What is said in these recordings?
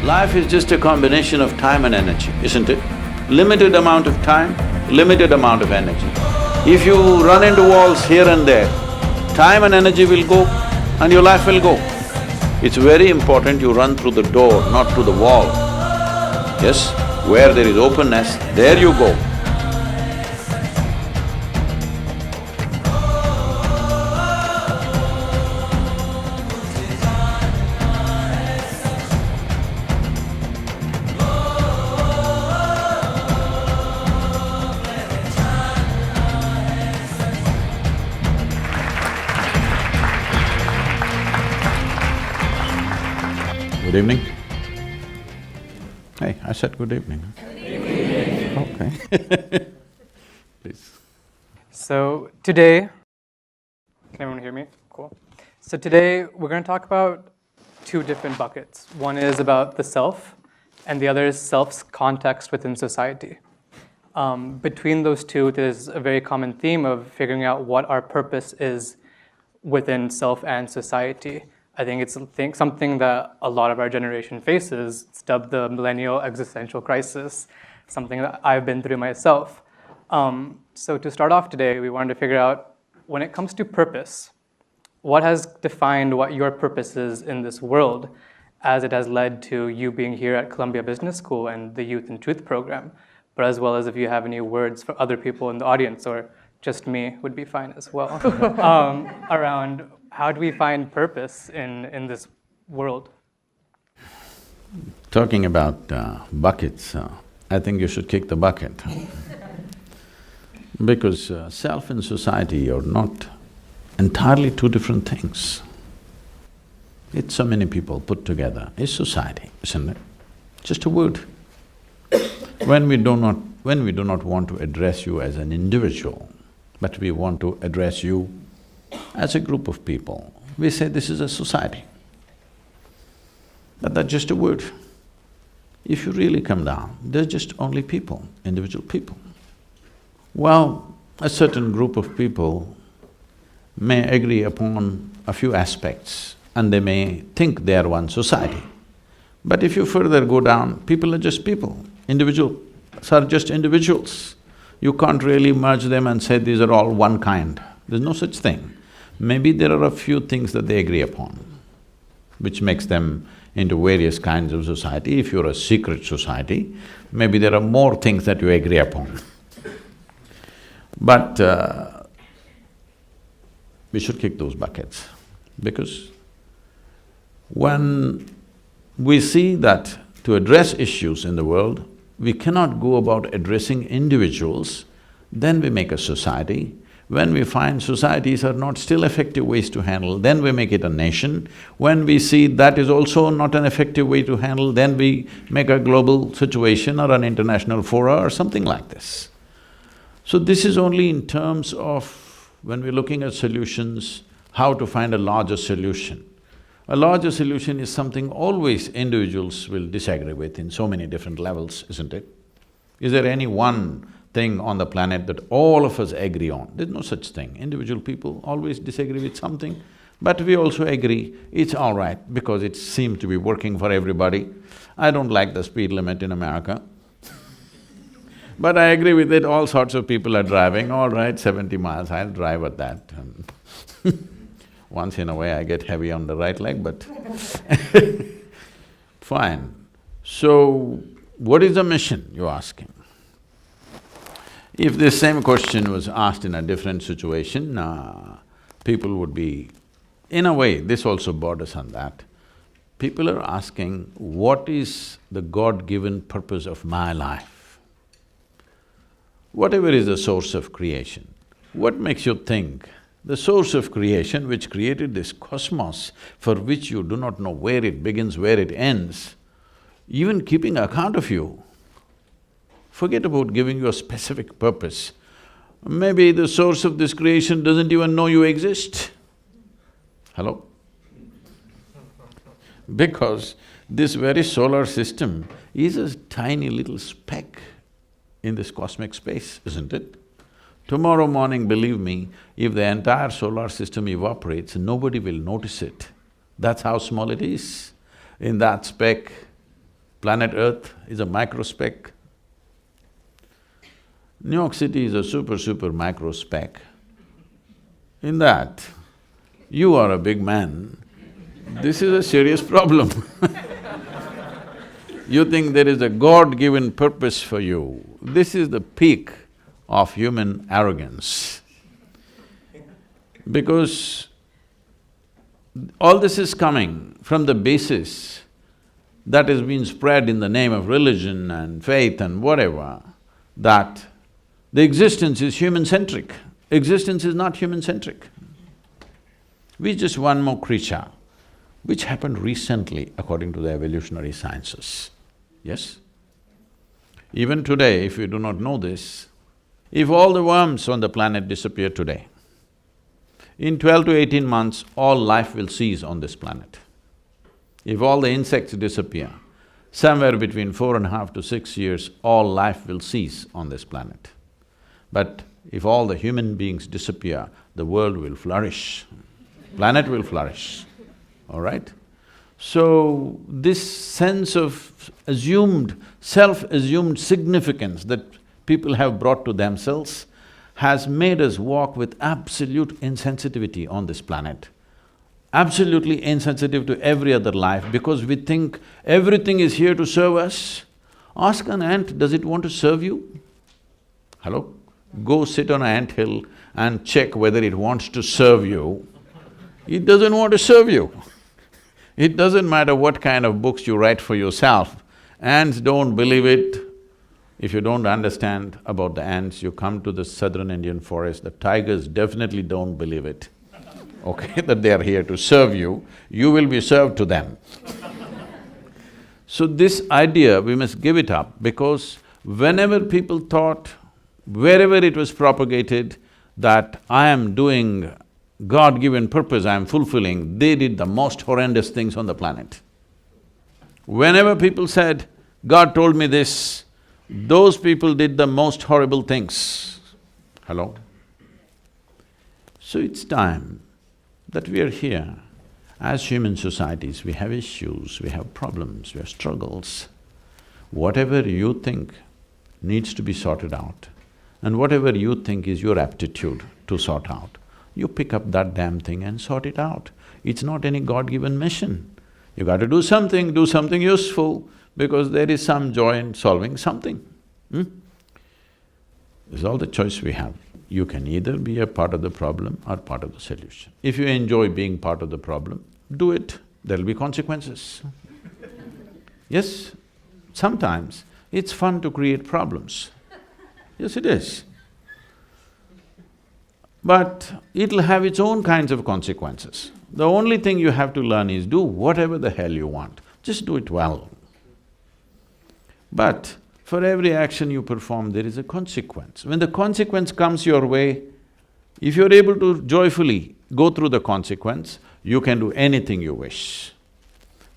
Life is just a combination of time and energy, isn't it? Limited amount of time, limited amount of energy. If you run into walls here and there, time and energy will go and your life will go. It's very important you run through the door, not through the wall. Yes, where there is openness, there you go. Good evening. Hey, I said good evening. Good evening. Okay. Please. So today, can everyone hear me? Cool. So today we're going to talk about two different buckets. One is about the self, and the other is self's context within society. Between those two, there's a very common theme of figuring out what our purpose is within self and society. I think it's something that a lot of our generation faces. It's dubbed the millennial existential crisis, something that I've been through myself. So to start off today, we wanted to figure out, when it comes to purpose, what has defined what your purpose is in this world, as it has led to you being here at Columbia Business School and the Youth and Truth program, but as well as if you have any words for other people in the audience, or just me would be fine as well, around how do we find purpose in this world? Talking about buckets, I think you should kick the bucket. Because self and society are not entirely two different things. It's so many people put together, it's society, isn't it? Just a word. When we do not want to address you as an individual, but we want to address you as a group of people, we say this is a society. But that's just a word. If you really come down, they're just only people, individual people. Well, a certain group of people may agree upon a few aspects and they may think they are one society. But if you further go down, people are just people, individuals are just individuals. You can't really merge them and say these are all one kind. There's no such thing. Maybe there are a few things that they agree upon, which makes them into various kinds of society. If you're a secret society, maybe there are more things that you agree upon. But we should kick those buckets, because when we see that to address issues in the world, we cannot go about addressing individuals, then we make a society. When we find societies are not still effective ways to handle, then we make it a nation. When we see that is also not an effective way to handle, then we make a global situation or an international fora or something like this. So this is only in terms of when we're looking at solutions, how to find a larger solution. A larger solution is something always individuals will disagree with in so many different levels, isn't it? Is there any one thing on the planet that all of us agree on? There's no such thing. Individual people always disagree with something, but we also agree it's all right because it seems to be working for everybody. I don't like the speed limit in America, but I agree with it, all sorts of people are driving, all right, 70 miles, I'll drive at that. Once in a way I get heavy on the right leg, but fine. So, what is the mission, you're asking? If this same question was asked in a different situation, people would be… In a way, this also borders on that. People are asking, what is the God-given purpose of my life? Whatever is the source of creation, what makes you think the source of creation which created this cosmos, for which you do not know where it begins, where it ends, even keeping account of you, forget about giving you a specific purpose. Maybe the source of this creation doesn't even know you exist. Hello? Because this very solar system is a tiny little speck in this cosmic space, isn't it? Tomorrow morning, believe me, if the entire solar system evaporates, nobody will notice it. That's how small it is. In that speck, Planet Earth is a microspeck. New York City is a super microspeck. In that, you are a big man, this is a serious problem. You think there is a God-given purpose for you, this is the peak of human arrogance. Because all this is coming from the basis that has been spread in the name of religion and faith and whatever, that the existence is human-centric. Existence is not human-centric. We're just one more creature, which happened recently according to the evolutionary sciences, yes? Even today, if you do not know this, if all the worms on the planet disappear today, in 12 to 18 months, all life will cease on this planet. If all the insects disappear, somewhere between 4.5 to 6 years, all life will cease on this planet. But if all the human beings disappear, the world will flourish, planet will flourish, all right? So, this sense of assumed, self-assumed significance that people have brought to themselves has made us walk with absolute insensitivity on this planet. Absolutely insensitive to every other life because we think everything is here to serve us. Ask an ant, does it want to serve you? Hello? Go sit on an anthill and check whether it wants to serve you. It doesn't want to serve you. It doesn't matter what kind of books you write for yourself, ants don't believe it. If you don't understand about the ants, you come to the southern Indian forest, the tigers definitely don't believe it, okay, that they are here to serve you, you will be served to them. So this idea, we must give it up because whenever people thought, wherever it was propagated, that I am doing God-given purpose, I am fulfilling, they did the most horrendous things on the planet. Whenever people said, God told me this, those people did the most horrible things. Hello? So it's time that we are here. As human societies, we have issues, we have problems, we have struggles. Whatever you think needs to be sorted out, and whatever you think is your aptitude to sort out, you pick up that damn thing and sort it out. It's not any God-given mission. You got to do something useful, because there is some joy in solving something. This is all the choice we have. You can either be a part of the problem or part of the solution. If you enjoy being part of the problem, do it, there'll be consequences. Yes, sometimes it's fun to create problems. Yes, it is. But it'll have its own kinds of consequences. The only thing you have to learn is do whatever the hell you want, just do it well. But for every action you perform, there is a consequence. When the consequence comes your way, if you're able to joyfully go through the consequence, you can do anything you wish.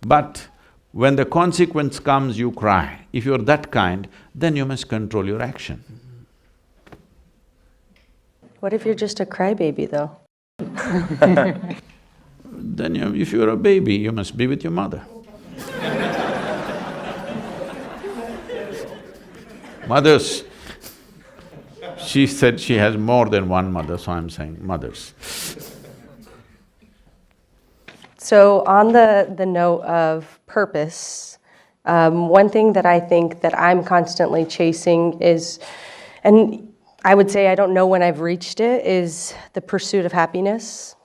But when the consequence comes, you cry. If you're that kind, then you must control your action. What if you're just a crybaby, though? Then if you're a baby, you must be with your mother. Mothers, she said she has more than one mother, so I'm saying mothers. So on the note of purpose, one thing that I think that I'm constantly chasing is, and I would say I don't know when I've reached it, is the pursuit of happiness.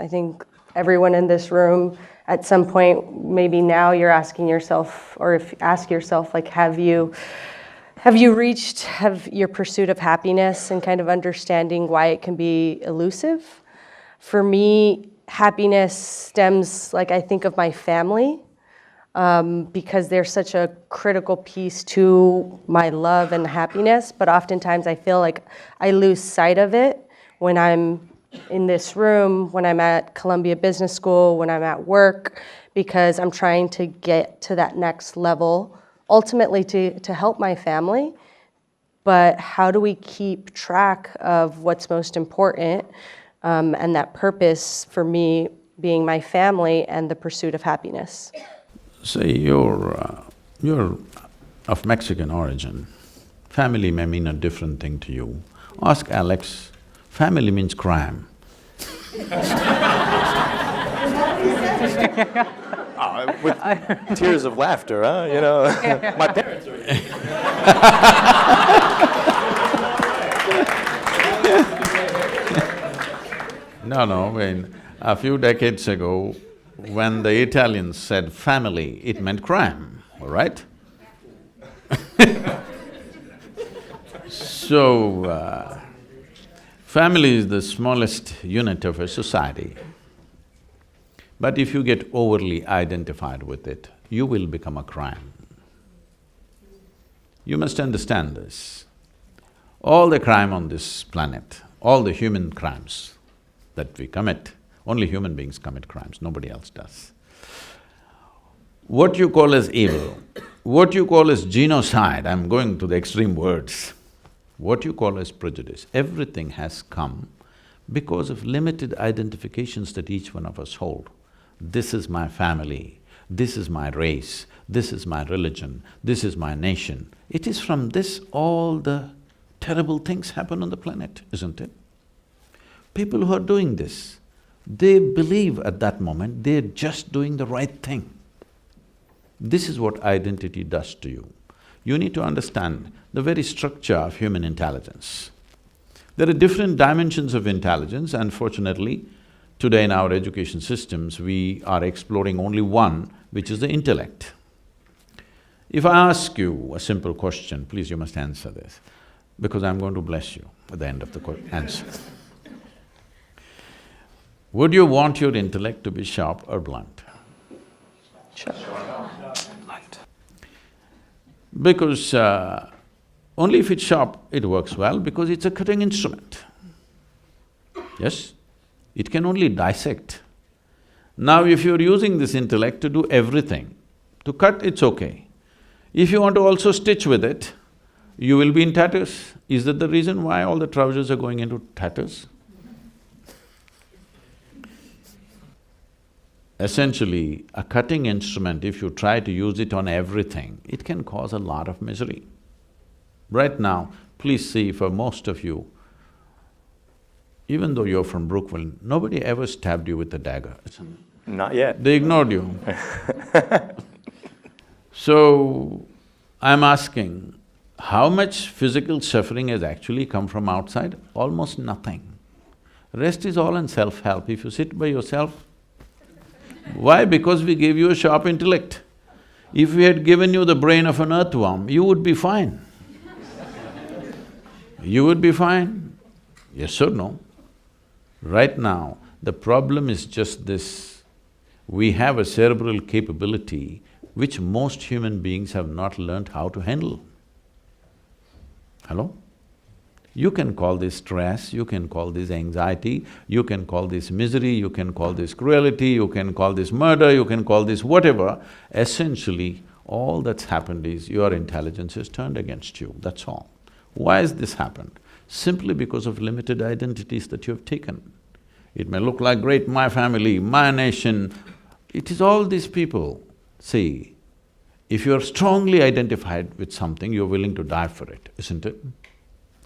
I think everyone in this room, at some point, maybe now you're asking yourself, or if ask yourself, like, have you reached your pursuit of happiness and kind of understanding why it can be elusive? For me, happiness stems, like, I think of my family, because they're such a critical piece to my love and happiness, but oftentimes I feel like I lose sight of it when I'm in this room, when I'm at Columbia Business School, when I'm at work, because I'm trying to get to that next level, ultimately to help my family. But how do we keep track of what's most important, and that purpose for me being my family and the pursuit of happiness? Say You're of Mexican origin. Family may mean a different thing to you. Ask Alex, family means crime. With tears of laughter, huh? You know, my parents are… No, when a few decades ago, when the Italians said family, it meant crime, all right? So, family is the smallest unit of a society. But if you get overly identified with it, you will become a crime. You must understand this. All the crime on this planet, all the human crimes that we commit, only human beings commit crimes, nobody else does. What you call as evil, what you call as genocide, I'm going to the extreme words, what you call as prejudice, everything has come because of limited identifications that each one of us hold. This is my family, this is my race, this is my religion, this is my nation. It is from this all the terrible things happen on the planet, isn't it? People who are doing this, they believe at that moment they're just doing the right thing. This is what identity does to you. You need to understand the very structure of human intelligence. There are different dimensions of intelligence. Unfortunately, today in our education systems, we are exploring only one, which is the intellect. If I ask you a simple question, please you must answer this, because I'm going to bless you at the end of the answer. Would you want your intellect to be sharp or blunt? Sure. Blunt. Because only if it's sharp, it works well, because it's a cutting instrument. Yes? It can only dissect. Now if you're using this intellect to do everything, to cut, it's okay. If you want to also stitch with it, you will be in tatters. Is that the reason why all the trousers are going into tatters? Essentially, a cutting instrument, if you try to use it on everything, it can cause a lot of misery. Right now, please see, for most of you, even though you're from Brooklyn, nobody ever stabbed you with a dagger. Not yet. They ignored you. So, I'm asking, how much physical suffering has actually come from outside? Almost nothing. Rest is all in self-help. If you sit by yourself, why? Because we gave you a sharp intellect. If we had given you the brain of an earthworm, you would be fine. You would be fine. Yes or no? Right now, the problem is just this. We have a cerebral capability which most human beings have not learned how to handle. Hello? You can call this stress, you can call this anxiety, you can call this misery, you can call this cruelty, you can call this murder, you can call this whatever. Essentially, all that's happened is your intelligence has turned against you, that's all. Why has this happened? Simply because of limited identities that you have taken. It may look like great, my family, my nation, it is all these people. See, if you're strongly identified with something, you're willing to die for it, isn't it?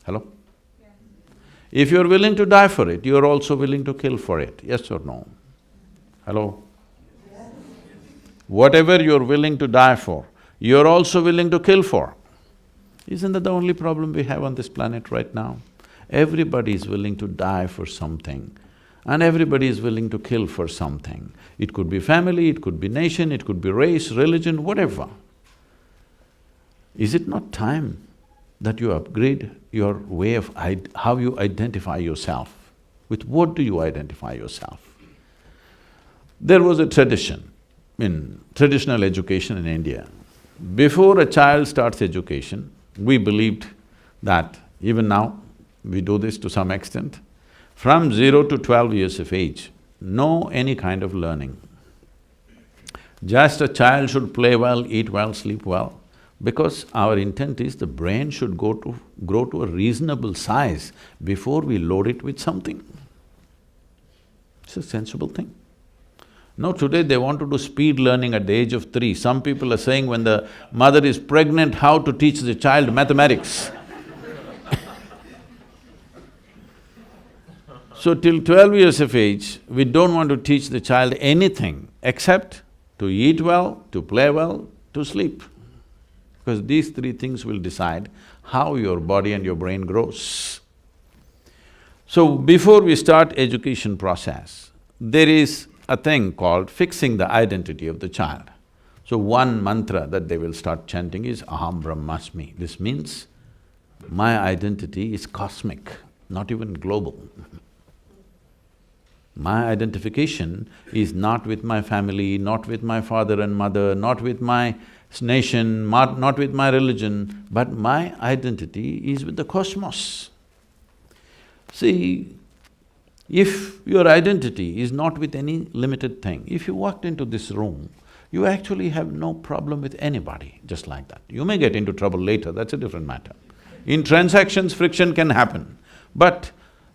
Hello? Yes. If you're willing to die for it, you're also willing to kill for it, yes or no? Hello? Yes. Whatever you're willing to die for, you're also willing to kill for. Isn't that the only problem we have on this planet right now? Everybody is willing to die for something, and everybody is willing to kill for something. It could be family, it could be nation, it could be race, religion, whatever. Is it not time that you upgrade your way of how you identify yourself? With what do you identify yourself? There was a tradition in traditional education in India. Before a child starts education, we believed that, even now, we do this to some extent, from 0 to 12 years of age, no any kind of learning. Just a child should play well, eat well, sleep well, because our intent is the brain should grow to a reasonable size before we load it with something. It's a sensible thing. No, today they want to do speed learning at the age of 3. Some people are saying when the mother is pregnant, how to teach the child mathematics. So till 12 years of age, we don't want to teach the child anything except to eat well, to play well, to sleep. Because these 3 things will decide how your body and your brain grows. So before we start education process, there is a thing called fixing the identity of the child. So one mantra that they will start chanting is Aham Brahmasmi. This means my identity is cosmic, not even global. My identification is not with my family, not with my father and mother, not with my nation, not with my religion, but my identity is with the cosmos. See, if your identity is not with any limited thing, if you walked into this room, you actually have no problem with anybody, just like that. You may get into trouble later, that's a different matter. In transactions, friction can happen, but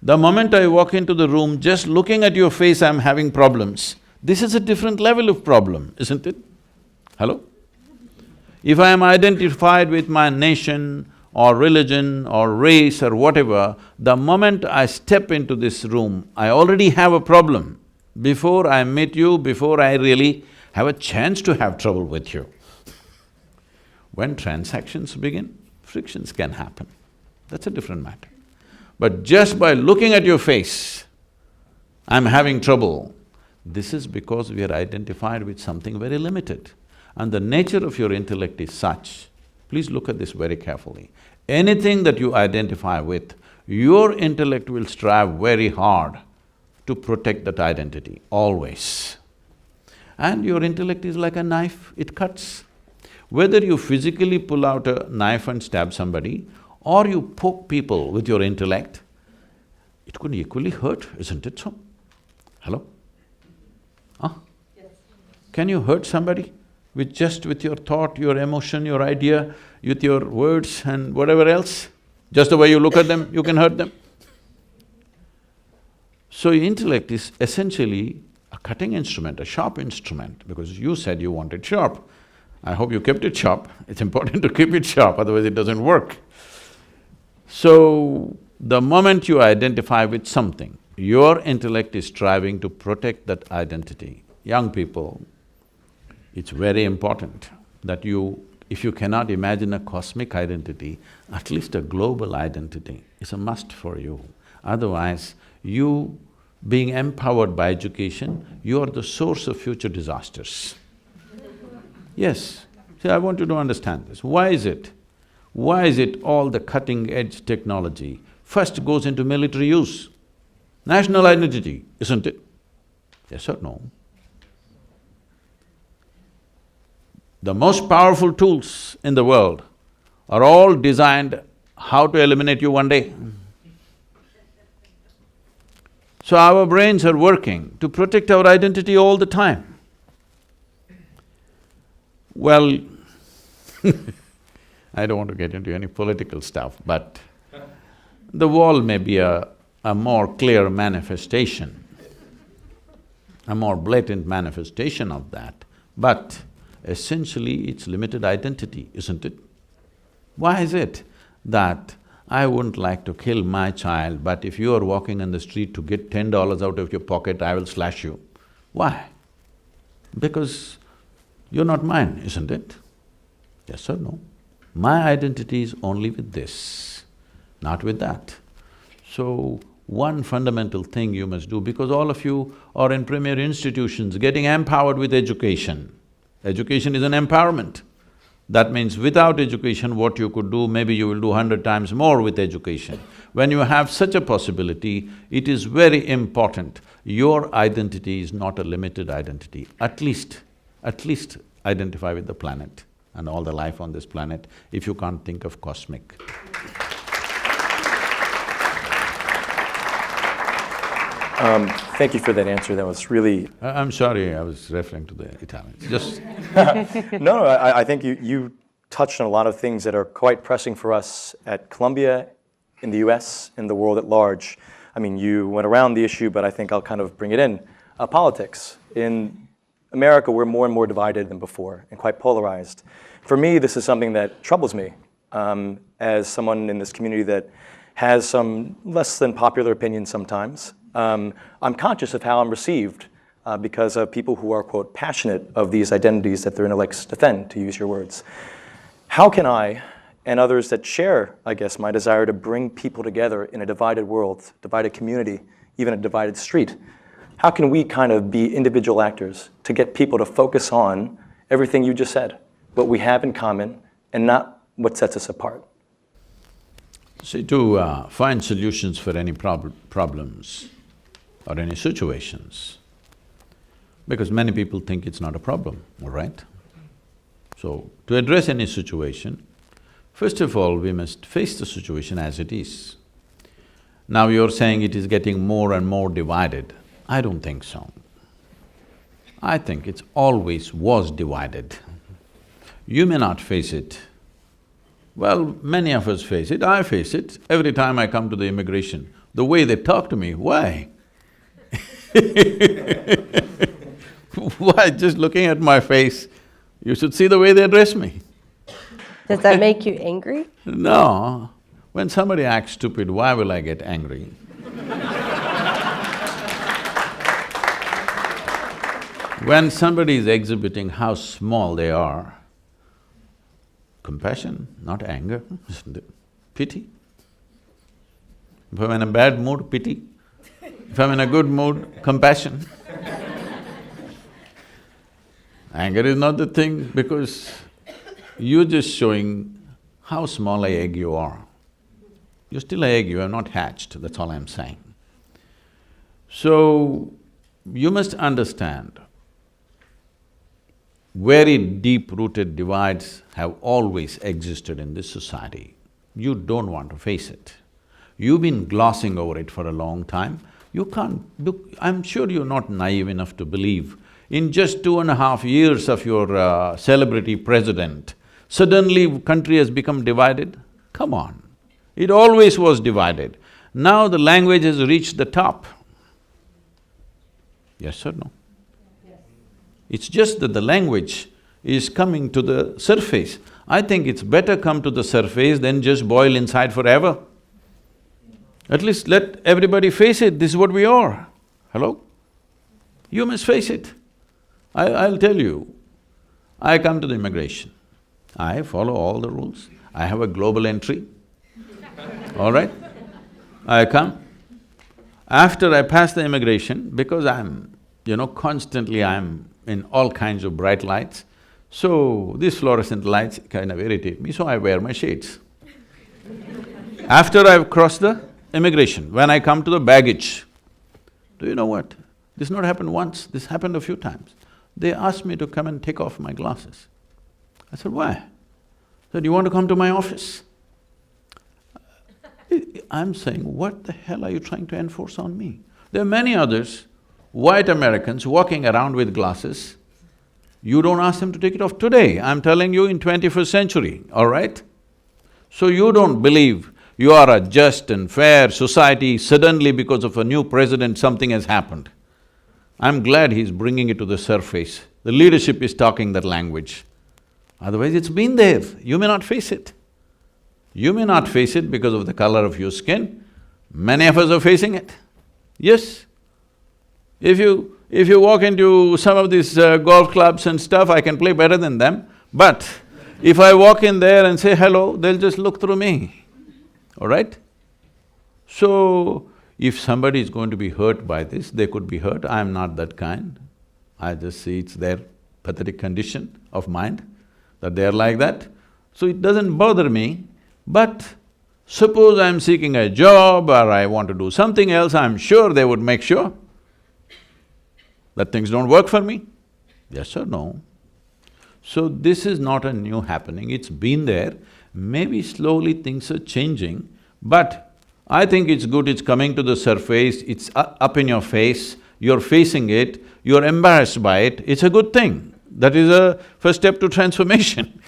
the moment I walk into the room, just looking at your face, I'm having problems. This is a different level of problem, isn't it? Hello? If I am identified with my nation or religion or race or whatever, the moment I step into this room, I already have a problem. Before I meet you, before I really have a chance to have trouble with you. When transactions begin, frictions can happen. That's a different matter. But just by looking at your face, I'm having trouble. This is because we are identified with something very limited. And the nature of your intellect is such, please look at this very carefully. Anything that you identify with, your intellect will strive very hard to protect that identity, always. And your intellect is like a knife, it cuts. Whether you physically pull out a knife and stab somebody, or you poke people with your intellect, it could equally hurt, isn't it so? Hello? Huh? Yes. Can you hurt somebody with your thought, your emotion, your idea, with your words and whatever else? Just the way you look at them, you can hurt them. So intellect is essentially a cutting instrument, a sharp instrument, because you said you wanted sharp. I hope you kept it sharp. It's important to keep it sharp, otherwise it doesn't work. So, the moment you identify with something, your intellect is striving to protect that identity. Young people, it's very important that if you cannot imagine a cosmic identity, at least a global identity is a must for you. Otherwise, you being empowered by education, you are the source of future disasters. Yes, see, I want you to understand this. Why is it? Why is it all the cutting-edge technology first goes into military use? National identity, isn't it? Yes or no? The most powerful tools in the world are all designed how to eliminate you one day. So our brains are working to protect our identity all the time. Well, I don't want to get into any political stuff, but the wall may be a more clear manifestation, a more blatant manifestation of that, but essentially it's limited identity, isn't it? Why is it that I wouldn't like to kill my child, but if you are walking on the street to get $10 out of your pocket, I will slash you? Why? Because you're not mine, isn't it? Yes or no? My identity is only with this, not with that. So, one fundamental thing you must do, because all of you are in premier institutions getting empowered with education. Education is an empowerment. That means without education, what you could do, maybe you will do 100 times more with education. When you have such a possibility, it is very important. Your identity is not a limited identity. At least identify with the planet and all the life on this planet, if you can't think of cosmic. Thank you for that answer. That was really… I'm sorry, I was referring to the Italians, just… No, I think you touched on a lot of things that are quite pressing for us at Columbia, in the US, in the world at large. I mean, you went around the issue, but I think I'll kind of bring it in. Politics. In America, we're more and more divided than before and quite polarized. For me, this is something that troubles me as someone in this community that has some less than popular opinions sometimes. I'm conscious of how I'm received because of people who are, quote, passionate of these identities that their intellects defend, to use your words. How can I, and others that share, I guess, my desire to bring people together in a divided world, divided community, even a divided street, how can we kind of be individual actors to get people to focus on everything you just said, what we have in common, and not what sets us apart? See, to find solutions for any problems or any situations, because many people think it's not a problem, all right? So, to address any situation, first of all, we must face the situation as it is. Now you're saying it is getting more and more divided. I don't think so. I think it's always was divided. You may not face it. Well, many of us face it, I face it. Every time I come to the immigration, the way they talk to me, why? Why? Just looking at my face, you should see the way they address me. Does that make you angry? No. When somebody acts stupid, why will I get angry? When somebody is exhibiting how small they are, compassion, not anger, pity. If I'm in a bad mood, pity. If I'm in a good mood, compassion. Anger is not the thing because you're just showing how small an egg you are. You're still an egg, you are not hatched, that's all I'm saying. So, you must understand, very deep-rooted divides have always existed in this society. You don't want to face it. You've been glossing over it for a long time. You can't… look, I'm sure you're not naive enough to believe in just 2.5 years of your celebrity president, suddenly country has become divided? Come on, it always was divided. Now the language has reached the top. Yes or no? It's just that the language is coming to the surface. I think it's better come to the surface than just boil inside forever. At least let everybody face it, this is what we are. Hello? You must face it. I'll tell you, I come to the immigration, I follow all the rules, I have a global entry, all right? I come. After I pass the immigration, because constantly I'm in all kinds of bright lights, so these fluorescent lights kind of irritate me, so I wear my shades. After I've crossed the immigration, when I come to the baggage, do you know what? This not happened once, this happened a few times. They asked me to come and take off my glasses. I said, why? They said, you want to come to my office? I'm saying, what the hell are you trying to enforce on me? There are many others, white Americans walking around with glasses. You don't ask them to take it off today, I'm telling you in 21st century, all right? So you don't believe you are a just and fair society, suddenly because of a new president something has happened. I'm glad he's bringing it to the surface. The leadership is talking that language. Otherwise it's been there, you may not face it. You may not face it because of the color of your skin, many of us are facing it. Yes. If you walk into some of these golf clubs and stuff, I can play better than them, but if I walk in there and say hello, they'll just look through me, all right? So, if somebody is going to be hurt by this, they could be hurt, I'm not that kind. I just see it's their pathetic condition of mind, that they're like that. So it doesn't bother me, but suppose I'm seeking a job or I want to do something else, I'm sure they would make sure that things don't work for me. Yes or no? So this is not a new happening, it's been there. Maybe slowly things are changing, but I think it's good, it's coming to the surface, it's up in your face, you're facing it, you're embarrassed by it, it's a good thing. That is a first step to transformation.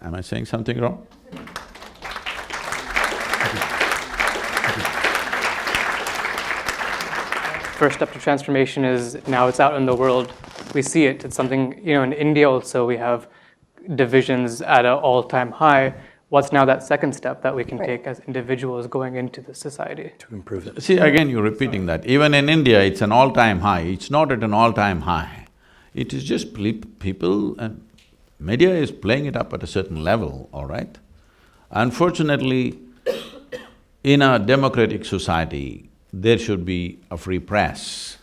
Am I saying something wrong? first step to transformation is now it's out in the world. We see it. It's something, in India also we have divisions at an all-time high. What's now that second step that we can take as individuals going into the society? To improve it. See, again, you're repeating that. Even in India, it's an all-time high. It's not at an all-time high. It is just people and media is playing it up at a certain level, all right? Unfortunately, in a democratic society, there should be a free press.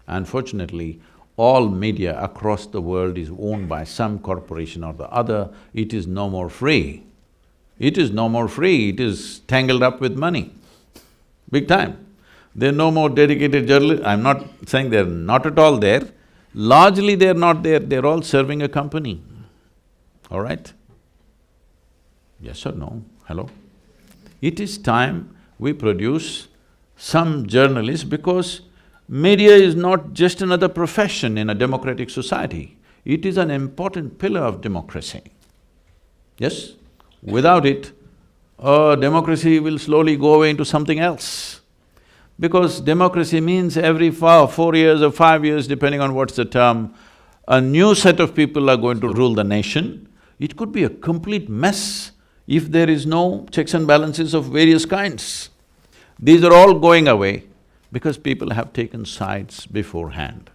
Unfortunately, all media across the world is owned by some corporation or the other. It is no more free. It is no more free, it is tangled up with money, big time. There are no more dedicated journalists. I'm not saying they're not at all there. Largely they're not there, they're all serving a company, all right? Yes or no? Hello? It is time we produce some journalists because media is not just another profession in a democratic society. It is an important pillar of democracy. Yes? Without it, democracy will slowly go away into something else. Because democracy means every 4 years or 5 years, depending on what's the term, a new set of people are going to rule the nation. It could be a complete mess if there is no checks and balances of various kinds. These are all going away because people have taken sides beforehand.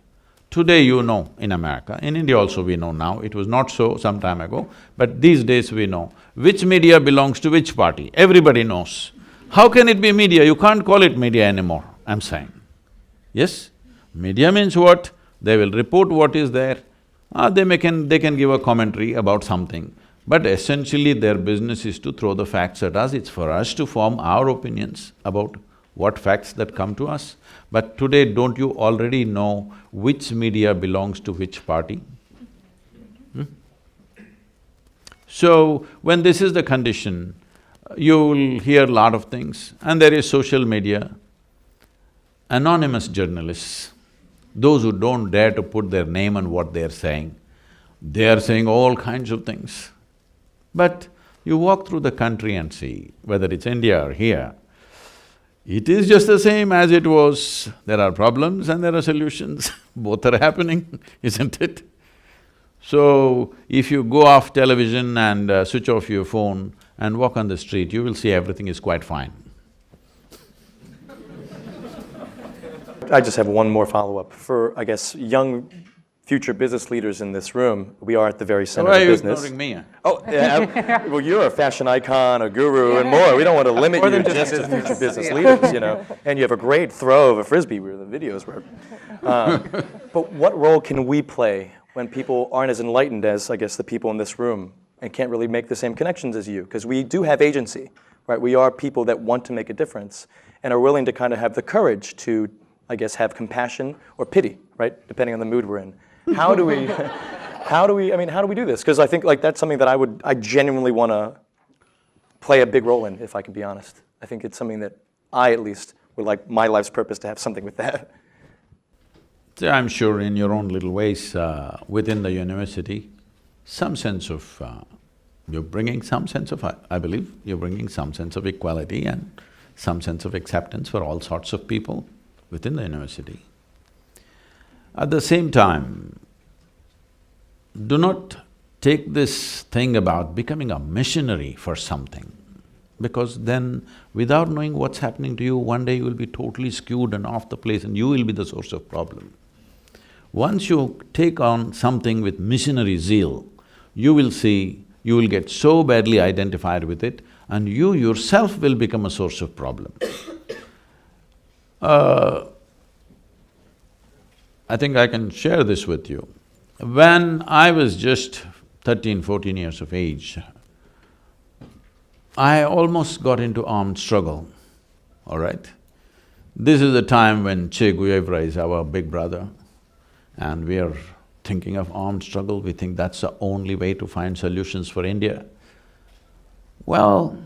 Today you know in America, in India also we know now, it was not so some time ago, but these days we know which media belongs to which party, everybody knows. How can it be media? You can't call it media anymore, I'm saying. Yes? Media means what? They will report what is there, they can give a commentary about something, but essentially their business is to throw the facts at us, it's for us to form our opinions about what facts that come to us. But today, don't you already know which media belongs to which party? So, when this is the condition, you will hear a lot of things, and there is social media, anonymous journalists, those who don't dare to put their name on what they're saying, they are saying all kinds of things. But you walk through the country and see, whether it's India or here, it is just the same as it was. There are problems and there are solutions, both are happening, isn't it? So, if you go off television and switch off your phone and walk on the street, you will see everything is quite fine. I just have one more follow-up. For, I guess, young future business leaders in this room, we are at the very center of business. Why are you ignoring me? Oh, yeah, well, you're a fashion icon, a guru, and more. We don't want to limit you just to future business leaders, And you have a great throw of a Frisbee where the videos were. But what role can we play when people aren't as enlightened as, I guess, the people in this room and can't really make the same connections as you? Because we do have agency, right? We are people that want to make a difference and are willing to kind of have the courage to, I guess, have compassion or pity, right? Depending on the mood we're in. How do we do this? Because I think that's something that I genuinely want to play a big role in, if I can be honest. I think it's something that I, at least, would like my life's purpose to have something with that. See, I'm sure in your own little ways, within the university, some sense of… you're bringing some sense of… I believe you're bringing some sense of equality and some sense of acceptance for all sorts of people within the university. At the same time, do not take this thing about becoming a missionary for something, because then without knowing what's happening to you, one day you will be totally skewed and off the place and you will be the source of problem. Once you take on something with missionary zeal, you will see, you will get so badly identified with it and you yourself will become a source of problem. I think I can share this with you. When I was just 13, 14 years of age, I almost got into armed struggle, all right? This is the time when Che Guevara is our big brother and we are thinking of armed struggle, we think that's the only way to find solutions for India. Well,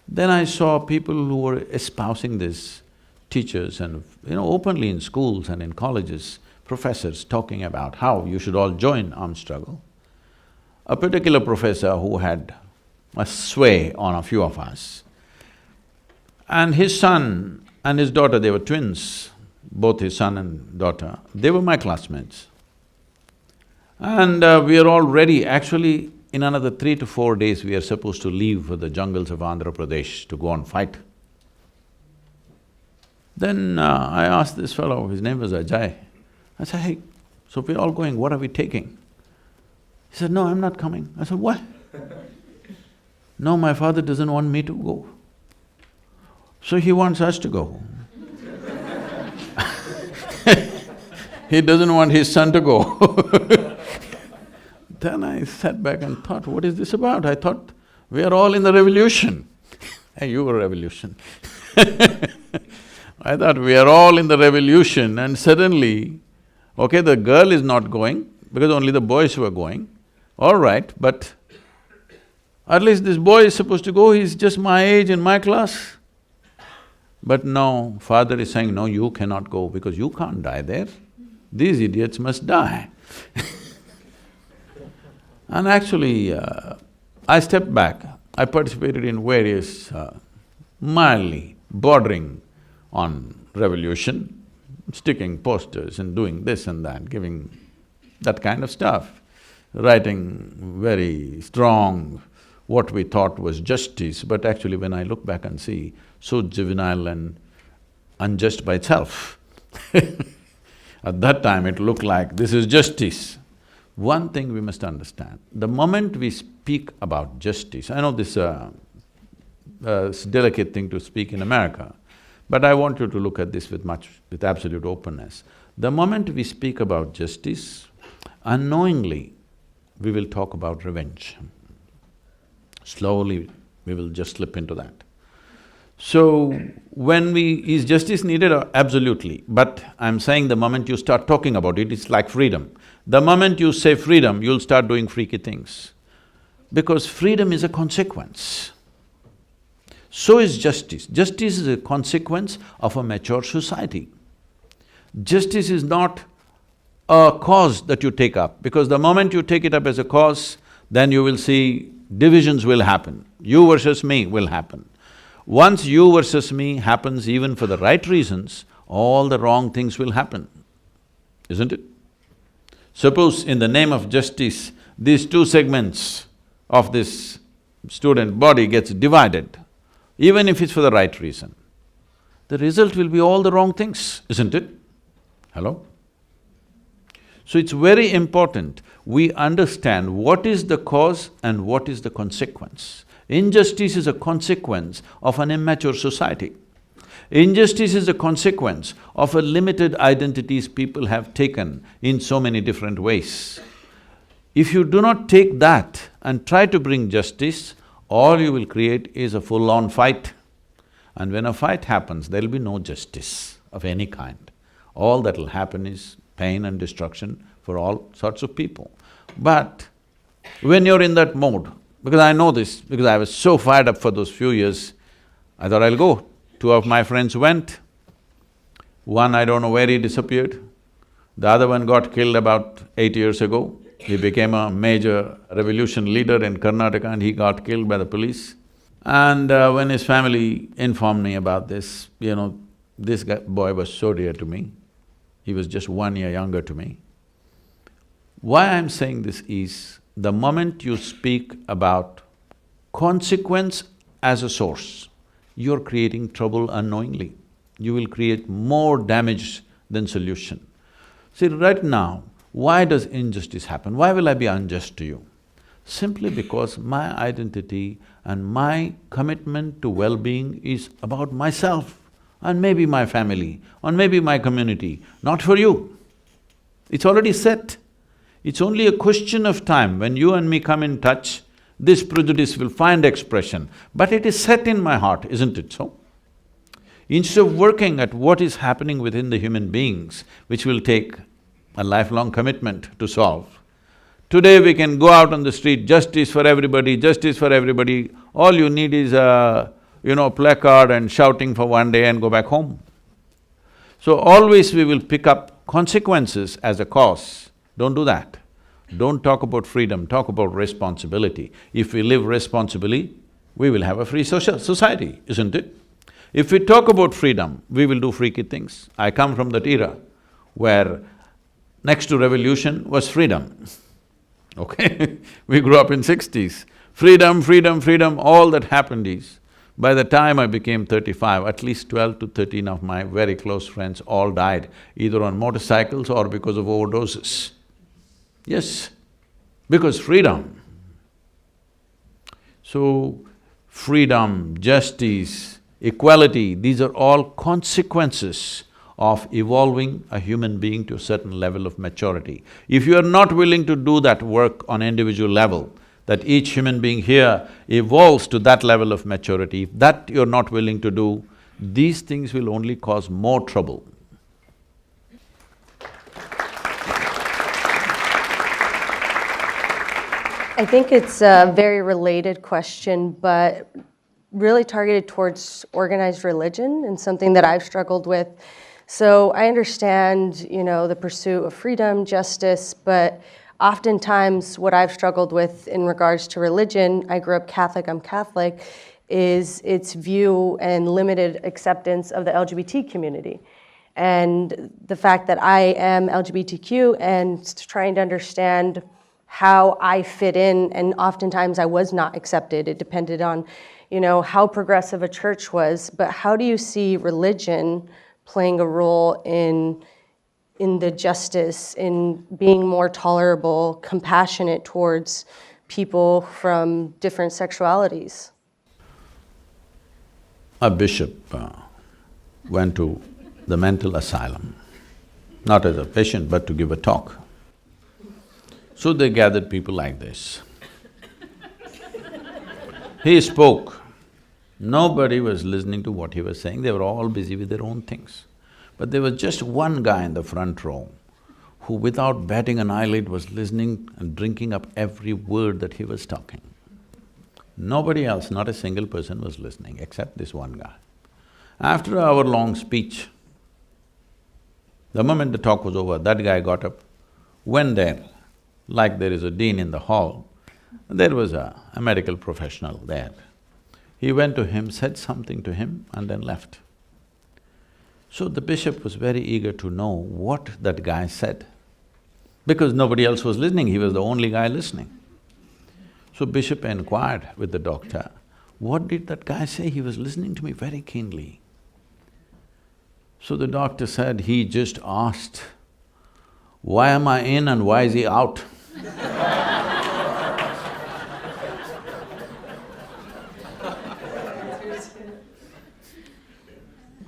then I saw people who were espousing this, teachers and openly in schools and in colleges, professors talking about how you should all join armed struggle. A particular professor who had a sway on a few of us, and his son and his daughter, they were twins, both his son and daughter, they were my classmates. And we are all ready. Actually, in another 3 to 4 days, we are supposed to leave for the jungles of Andhra Pradesh to go and fight. Then I asked this fellow, his name was Ajay, I said, hey, so we're all going, what are we taking? He said, no, I'm not coming. I said, why? No, my father doesn't want me to go. So he wants us to go. He doesn't want his son to go. Then I sat back and thought, what is this about? I thought, we are all in the revolution. Hey, you were revolution. I thought we are all in the revolution and suddenly, okay, the girl is not going because only the boys were going, all right, but at least this boy is supposed to go, he's just my age in my class. But no, father is saying, no, you cannot go because you can't die there. These idiots must die. And actually, I stepped back. I participated in various mildly bordering on revolution, sticking posters and doing this and that, giving that kind of stuff, writing very strong what we thought was justice, but actually when I look back and see, so juvenile and unjust by itself. At that time it looked like this is justice. One thing we must understand, the moment we speak about justice, I know this is a delicate thing to speak in America, but I want you to look at this with absolute openness. The moment we speak about justice, unknowingly we will talk about revenge. Slowly we will just slip into that. So, is justice needed? Absolutely. But I'm saying the moment you start talking about it, it's like freedom. The moment you say freedom, you'll start doing freaky things. Because freedom is a consequence. So is justice. Justice is a consequence of a mature society. Justice is not a cause that you take up, because the moment you take it up as a cause, then you will see divisions will happen. You versus me will happen. Once you versus me happens even for the right reasons, all the wrong things will happen, isn't it? Suppose in the name of justice, these two segments of this student body gets divided, even if it's for the right reason, the result will be all the wrong things, isn't it? Hello? So it's very important we understand what is the cause and what is the consequence. Injustice is a consequence of an immature society. Injustice is a consequence of a limited identities people have taken in so many different ways. If you do not take that and try to bring justice, all you will create is a full-on fight. And when a fight happens, there'll be no justice of any kind. All that'll happen is pain and destruction for all sorts of people. But when you're in that mode, because I know this, because I was so fired up for those few years, I thought I'll go. Two of my friends went. One, I don't know where he disappeared. The other one got killed about 8 years ago. He became a major revolution leader in Karnataka and he got killed by the police. And when his family informed me about this, this boy was so dear to me. He was just 1 year younger to me. Why I'm saying this is, the moment you speak about consequence as a source, you're creating trouble unknowingly. You will create more damage than solution. See, right now, why does injustice happen? Why will I be unjust to you? Simply because my identity and my commitment to well-being is about myself and maybe my family, or maybe my community, not for you. It's already set. It's only a question of time when you and me come in touch, this prejudice will find expression, but it is set in my heart, isn't it so? Instead of working at what is happening within the human beings, which will take a lifelong commitment to solve, today we can go out on the street, justice for everybody, justice for everybody, all you need is a, placard and shouting for one day and go back home. So always we will pick up consequences as a cause. Don't do that. Don't talk about freedom, talk about responsibility. If we live responsibly, we will have a free society, isn't it? If we talk about freedom, we will do freaky things. I come from that era where next to revolution was freedom, okay? We grew up in 60s. Freedom, freedom, freedom, all that happened is, by the time I became 35, at least 12 to 13 of my very close friends all died, either on motorcycles or because of overdoses. Yes, because freedom. So, freedom, justice, equality, these are all consequences of evolving a human being to a certain level of maturity. If you are not willing to do that work on individual level, that each human being here evolves to that level of maturity, if that you're not willing to do, these things will only cause more trouble. I think it's a very related question, but really targeted towards organized religion and something that I've struggled with. So I understand, the pursuit of freedom, justice, but oftentimes what I've struggled with in regards to religion, I grew up Catholic, I'm Catholic, is its view and limited acceptance of the LGBT community. And the fact that I am LGBTQ and trying to understand how I fit in, and oftentimes I was not accepted. It depended on, how progressive a church was, but how do you see religion playing a role in the justice, in being more tolerable, compassionate towards people from different sexualities? A bishop went to the mental asylum, not as a patient but to give a talk. So they gathered people like this. He spoke. Nobody was listening to what he was saying, they were all busy with their own things. But there was just one guy in the front row who without batting an eyelid was listening and drinking up every word that he was talking. Nobody else, not a single person was listening except this one guy. After an hour-long speech, the moment the talk was over, that guy got up, went there, like there is a dean in the hall, there was a medical professional there. He went to him, said something to him and then left. So the bishop was very eager to know what that guy said, because nobody else was listening, he was the only guy listening. So bishop inquired with the doctor, what did that guy say? He was listening to me very keenly. So the doctor said, he just asked, why am I in and why is he out?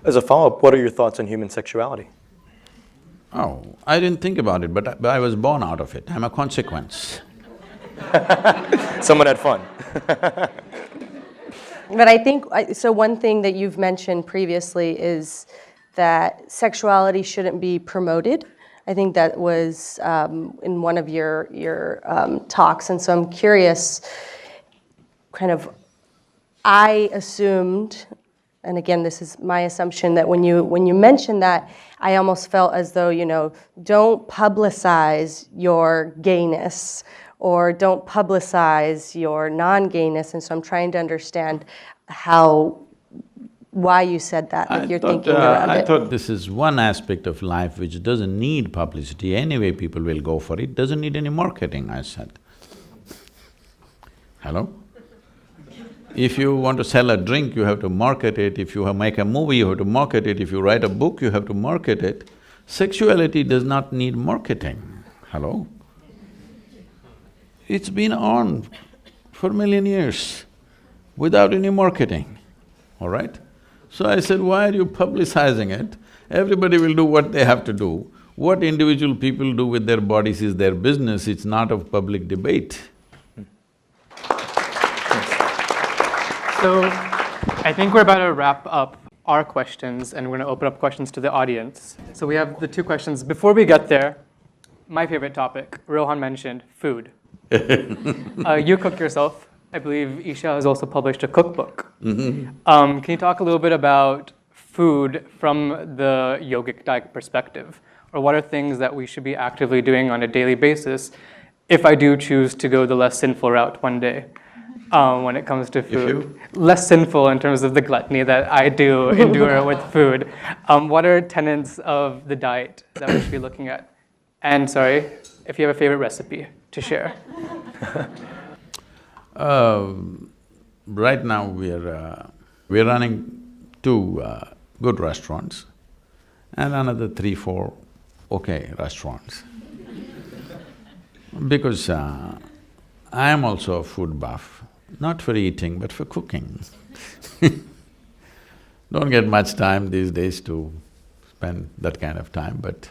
As a follow-up, what are your thoughts on human sexuality? Oh, I didn't think about it, but I was born out of it. I'm a consequence. Someone had fun. But I think, so one thing that you've mentioned previously is that sexuality shouldn't be promoted. I think that was in one of your talks, and so I'm curious, I assumed, and again, this is my assumption, that when you mentioned that, I almost felt as though, don't publicize your gayness, or don't publicize your non-gayness, and so I'm trying to understand why you said that, like you're thinking around it. I thought this is one aspect of life which doesn't need publicity, anyway people will go for it, doesn't need any marketing, I said. Hello? If you want to sell a drink, you have to market it. If you make a movie, you have to market it. If you write a book, you have to market it. Sexuality does not need marketing. Hello? It's been on for a million years without any marketing, all right? So I said, why are you publicizing it? Everybody will do what they have to do. What individual people do with their bodies is their business, it's not of public debate. So, I think we're about to wrap up our questions and we're gonna open up questions to the audience. So we have the two questions. Before we get there, my favorite topic, Rohan mentioned food. You cook yourself. I believe Isha has also published a cookbook. Can you talk a little bit about food from the yogic diet perspective? Or what are things that we should be actively doing on a daily basis if I do choose to go the less sinful route one day? when it comes to food. you? Less sinful in terms of the gluttony that I do endure with food. What are tenets of the diet that we should be looking at? And sorry, if you have a favorite recipe to share. Right now we're running two good restaurants and another 3, 4 okay restaurants. Because I am also a food buff, not for eating but for cooking. Don't get much time these days to spend that kind of time, but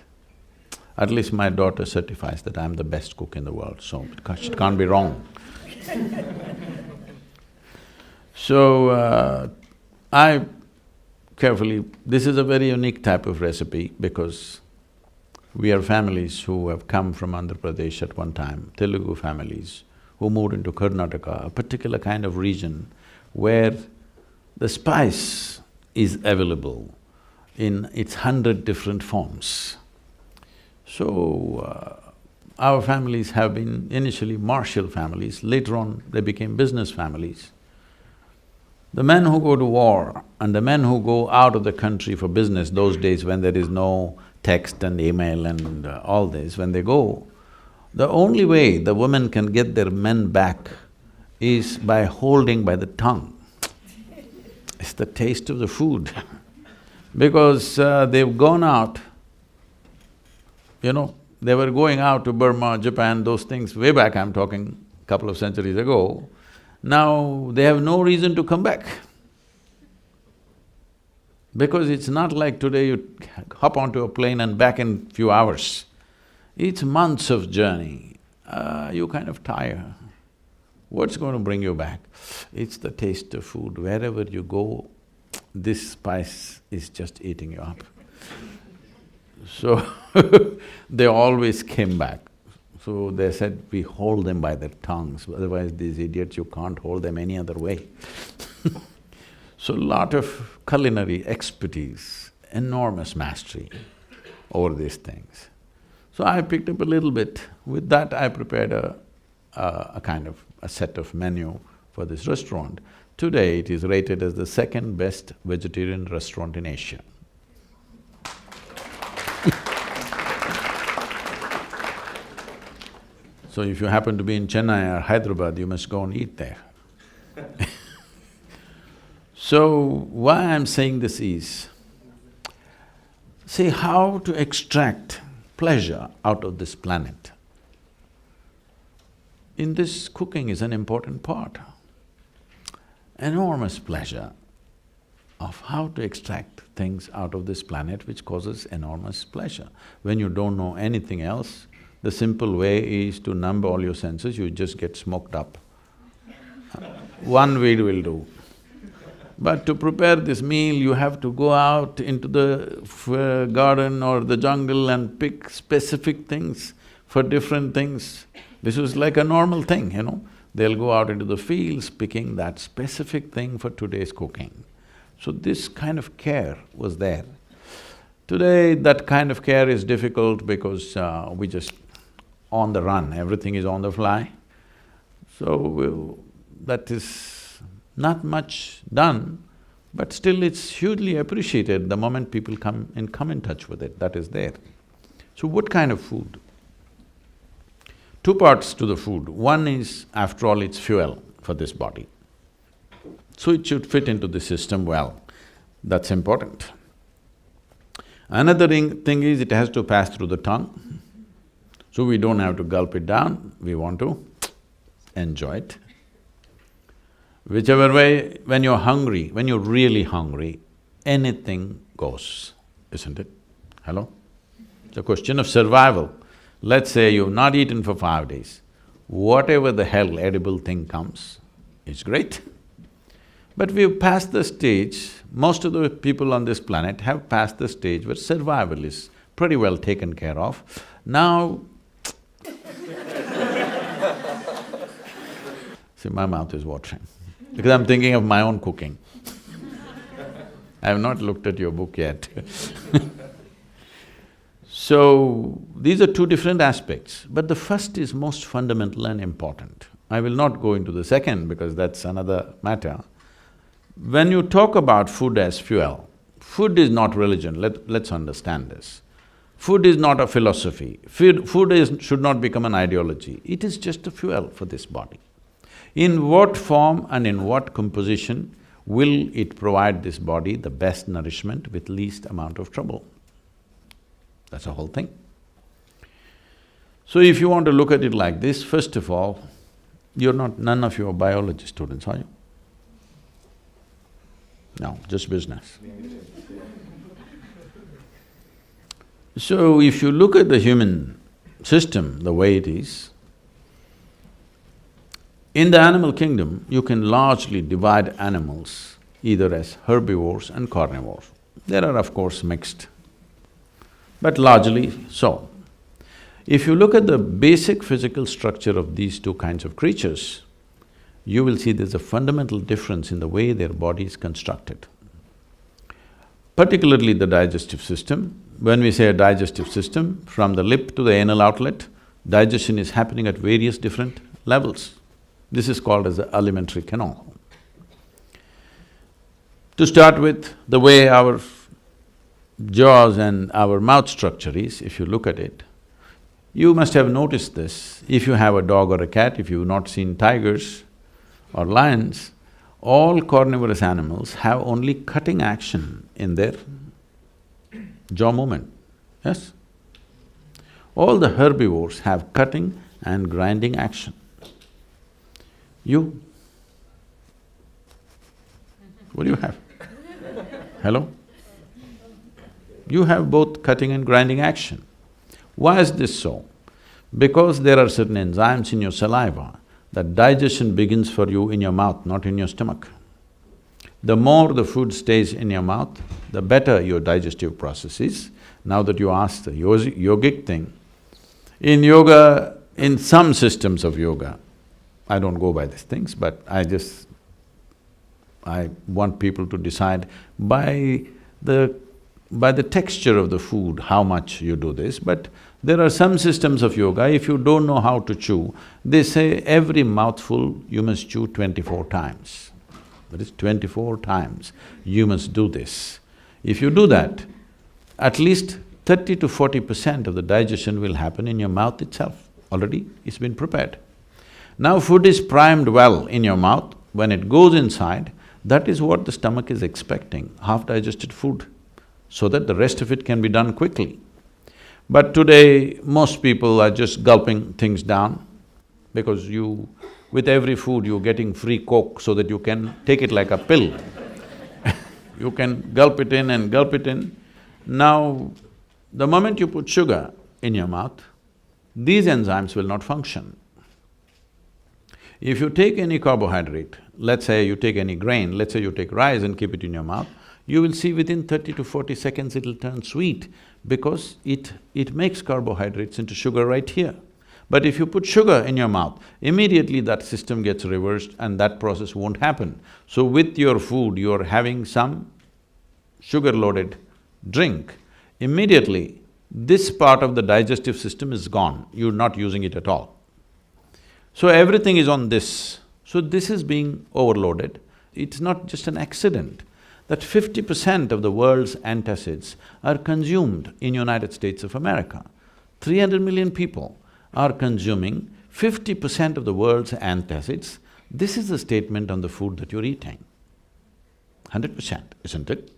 at least my daughter certifies that I'm the best cook in the world, so it can't be wrong. So, I carefully… This is a very unique type of recipe because we are families who have come from Andhra Pradesh at one time, Telugu families, who moved into Karnataka, a particular kind of region where the spice is available in its 100 different forms. So, our families have been initially martial families, later on they became business families. The men who go to war and the men who go out of the country for business, those days when there is no text and email and all this, when they go, the only way the women can get their men back is by holding by the tongue. It's the taste of the food because they've gone out, you know, they were going out to Burma, Japan, those things way back, I'm talking a couple of centuries ago. Now they have no reason to come back. Because it's not like today you hop onto a plane and back in few hours. It's months of journey, you kind of tire. What's going to bring you back? It's the taste of food. Wherever you go, this spice is just eating you up. So they always came back. So they said, we hold them by their tongues, otherwise these idiots, you can't hold them any other way. So lot of culinary expertise, enormous mastery over these things. So I picked up a little bit. With that, I prepared a kind of a set of menu for this restaurant. Today, it is rated as the second best vegetarian restaurant in Asia. So if you happen to be in Chennai or Hyderabad, you must go and eat there. So, why I'm saying this is, see how to extract pleasure out of this planet. In this, cooking is an important part. Enormous pleasure of how to extract things out of this planet which causes enormous pleasure. When you don't know anything else, the simple way is to numb all your senses, you just get smoked up. One weed will do. But to prepare this meal, you have to go out into the garden or the jungle and pick specific things for different things. This is like a normal thing, you know. They'll go out into the fields picking that specific thing for today's cooking. So this kind of care was there. Today, that kind of care is difficult because we just on the run, everything is on the fly. So that is not much done, but still it's hugely appreciated the moment people come in touch with it, that is there. So what kind of food? Two parts to the food. One is, after all, it's fuel for this body. So it should fit into the system well, that's important. Another thing is, it has to pass through the tongue. So we don't have to gulp it down, we want to enjoy it. Whichever way, when you're hungry, when you're really hungry, anything goes, isn't it? Hello? It's a question of survival. Let's say you've not eaten for 5 days, whatever the hell edible thing comes, it's great. But we've passed the stage, most of the people on this planet have passed the stage where survival is pretty well taken care of. Now, see, my mouth is watering because I'm thinking of my own cooking. I have not looked at your book yet. So, these are two different aspects, but the first is most fundamental and important. I will not go into the second because that's another matter. When you talk about food as fuel, food is not religion, let's understand this. Food is not a philosophy, should not become an ideology, it is just a fuel for this body. In what form and in what composition will it provide this body the best nourishment with least amount of trouble? That's the whole thing. So if you want to look at it like this, first of all, none of you are biology students, are you? No, just business. So if you look at the human system the way it is, in the animal kingdom, you can largely divide animals either as herbivores and carnivores. There are of course mixed, but largely so. If you look at the basic physical structure of these two kinds of creatures, you will see there's a fundamental difference in the way their body is constructed. Particularly the digestive system. When we say a digestive system, from the lip to the anal outlet, digestion is happening at various different levels. This is called as the alimentary canal. To start with, the way our jaws and our mouth structure is, if you look at it, you must have noticed this. If you have a dog or a cat, if you've not seen tigers or lions, all carnivorous animals have only cutting action in their jaw movement, yes? All the herbivores have cutting and grinding action. You? What do you have? Hello? You have both cutting and grinding action. Why is this so? Because there are certain enzymes in your saliva that digestion begins for you in your mouth, not in your stomach. The more the food stays in your mouth, the better your digestive process is. Now that you asked the yogic thing, in yoga, in some systems of yoga, I don't go by these things, but I want people to decide by the texture of the food, how much you do this, but there are some systems of yoga, if you don't know how to chew, they say every mouthful you must chew 24 times. That is 24 times you must do this. If you do that, at least 30 to 40% of the digestion will happen in your mouth itself, already it's been prepared. Now food is primed well in your mouth, when it goes inside, that is what the stomach is expecting, half-digested food, so that the rest of it can be done quickly. But today, most people are just gulping things down because with every food you're getting free Coke so that you can take it like a pill. You can gulp it in and gulp it in. Now, the moment you put sugar in your mouth, these enzymes will not function. If you take any carbohydrate, let's say you take any grain, let's say you take rice and keep it in your mouth, you will see within 30 to 40 seconds it'll turn sweet because it makes carbohydrates into sugar right here. But if you put sugar in your mouth, immediately that system gets reversed and that process won't happen. So with your food, you're having some sugar-loaded drink, immediately this part of the digestive system is gone, you're not using it at all. So everything is on this. So this is being overloaded. It's not just an accident that 50% of the world's antacids are consumed in United States of America. 300 million people are consuming 50% of the world's antacids. This is the statement on the food that you're eating. 100%, isn't it?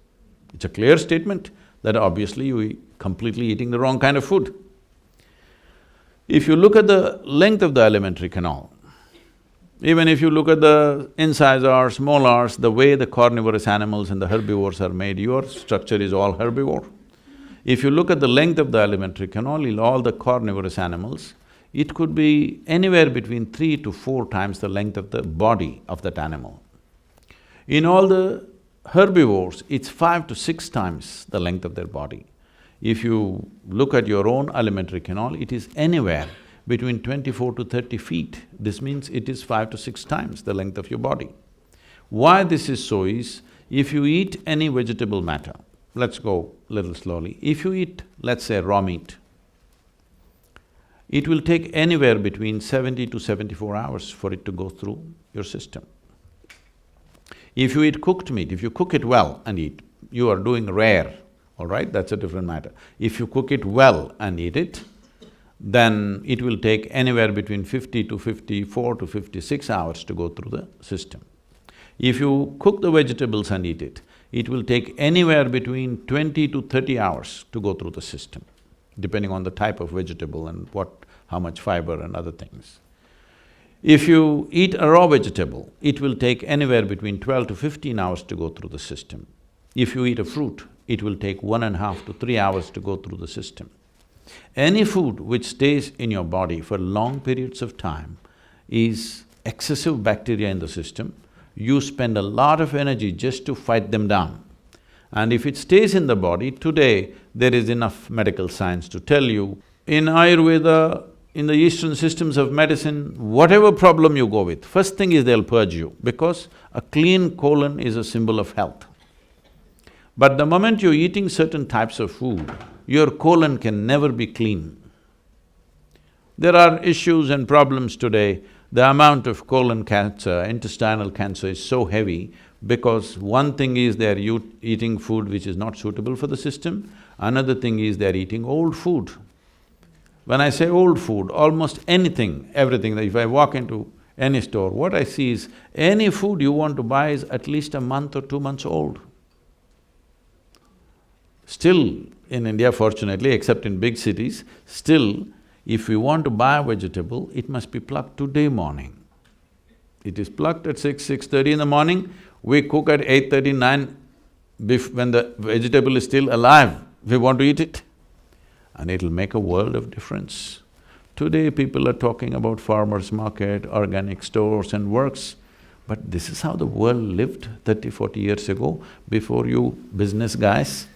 It's a clear statement that obviously you're completely eating the wrong kind of food. If you look at the length of the alimentary canal, even if you look at the incisors, molars, the way the carnivorous animals and the herbivores are made, your structure is all herbivore. If you look at the length of the alimentary canal in all the carnivorous animals, it could be anywhere between 3 to 4 times the length of the body of that animal. In all the herbivores, it's 5 to 6 times the length of their body. If you look at your own alimentary canal, it is anywhere between 24 to 30 feet. This means it is 5 to 6 times the length of your body. Why this is so is, if you eat any vegetable matter, let's go little slowly, if you eat, let's say, raw meat, it will take anywhere between 70 to 74 hours for it to go through your system. If you eat cooked meat, if you cook it well and eat, you are doing rare, all right, that's a different matter. If you cook it well and eat it, then it will take anywhere between 50 to 54 to 56 hours to go through the system. If you cook the vegetables and eat it will take anywhere between 20 to 30 hours to go through the system, depending on the type of vegetable and how much fiber and other things. If you eat a raw vegetable, it will take anywhere between 12 to 15 hours to go through the system. If you eat a fruit, it will take 1.5 to 3 hours to go through the system. Any food which stays in your body for long periods of time is excessive bacteria in the system. You spend a lot of energy just to fight them down. And if it stays in the body, today there is enough medical science to tell you, in Ayurveda, in the Eastern systems of medicine, whatever problem you go with, first thing is they'll purge you, because a clean colon is a symbol of health. But the moment you're eating certain types of food, your colon can never be clean. There are issues and problems today. The amount of colon cancer, intestinal cancer is so heavy because one thing is they're eating food which is not suitable for the system, another thing is they're eating old food. When I say old food, almost anything, everything, if I walk into any store, what I see is any food you want to buy is at least a month or 2 months old. Still, in India fortunately, except in big cities, still, if we want to buy a vegetable, it must be plucked today morning. It is plucked at 6:30 in the morning, we cook at 8:30, 9, when the vegetable is still alive, we want to eat it. And it'll make a world of difference. Today people are talking about farmers' market, organic stores and works, but this is how the world lived 30, 40 years ago, before you business guys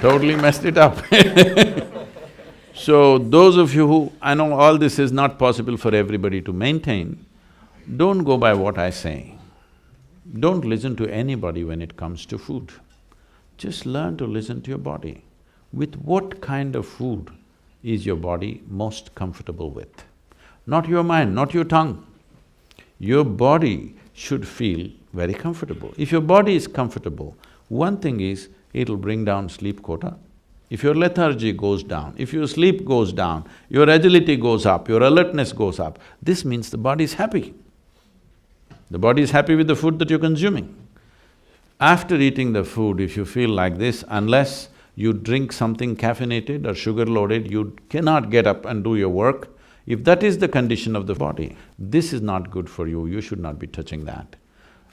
totally messed it up. So those of you who… I know all this is not possible for everybody to maintain, don't go by what I say. Don't listen to anybody when it comes to food. Just learn to listen to your body. With what kind of food is your body most comfortable with? Not your mind, not your tongue. Your body should feel very comfortable. If your body is comfortable, one thing is, it'll bring down sleep quota. If your lethargy goes down, if your sleep goes down, your agility goes up, your alertness goes up, this means the body is happy. The body is happy with the food that you're consuming. After eating the food, if you feel like this, unless you drink something caffeinated or sugar-loaded, you cannot get up and do your work. If that is the condition of the body, this is not good for you, you should not be touching that.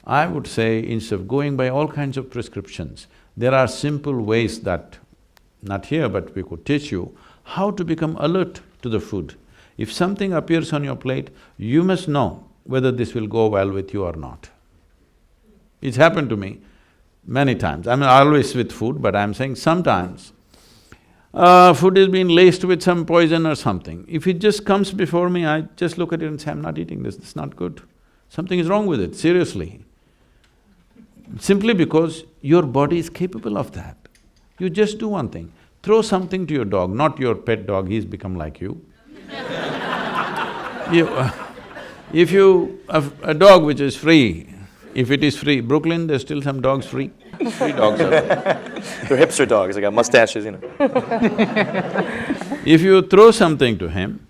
I would say, instead of going by all kinds of prescriptions, there are simple ways that, not here, but we could teach you how to become alert to the food. If something appears on your plate, you must know whether this will go well with you or not. It's happened to me many times. I'm always with food, but I'm saying sometimes food is being laced with some poison or something. If it just comes before me, I just look at it and say, I'm not eating this, it's not good. Something is wrong with it, seriously. Simply because your body is capable of that. You just do one thing, throw something to your dog, not your pet dog, he's become like you. If you… a dog which is free, if it is free, Brooklyn, there's still some dogs free. Free dogs are there. They're hipster dogs, they got mustaches, you know. If you throw something to him,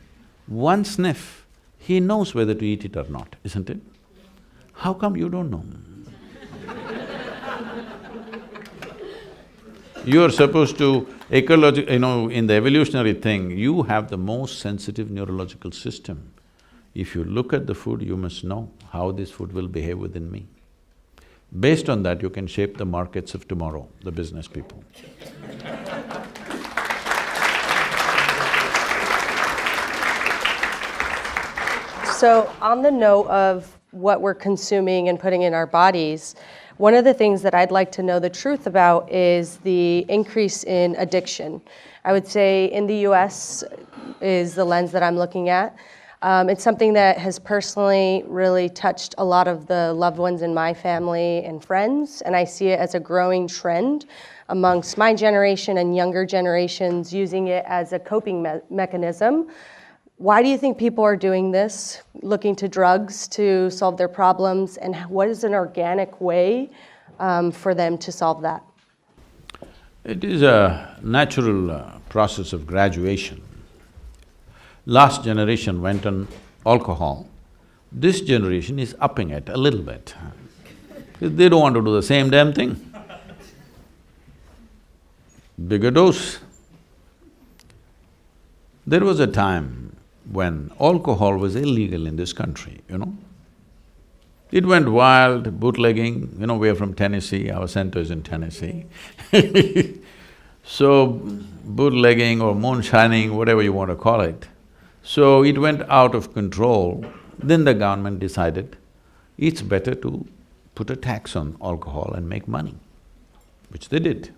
one sniff, he knows whether to eat it or not, isn't it? How come you don't know? You're supposed to… in the evolutionary thing, you have the most sensitive neurological system. If you look at the food, you must know how this food will behave within me. Based on that, you can shape the markets of tomorrow, the business people. So on the note of what we're consuming and putting in our bodies, one of the things that I'd like to know the truth about is the increase in addiction. I would say in the US is the lens that I'm looking at. It's something that has personally really touched a lot of the loved ones in my family and friends, and I see it as a growing trend amongst my generation and younger generations using it as a coping mechanism. Why do you think people are doing this, looking to drugs to solve their problems, and what is an organic way for them to solve that? It is a natural process of graduation. Last generation went on alcohol. This generation is upping it a little bit. They don't want to do the same damn thing. Bigger dose. There was a time when alcohol was illegal in this country, you know. It went wild, bootlegging, you know, we're from Tennessee, our center is in Tennessee. So, bootlegging or moonshining, whatever you want to call it. So it went out of control. Then the government decided it's better to put a tax on alcohol and make money, which they did.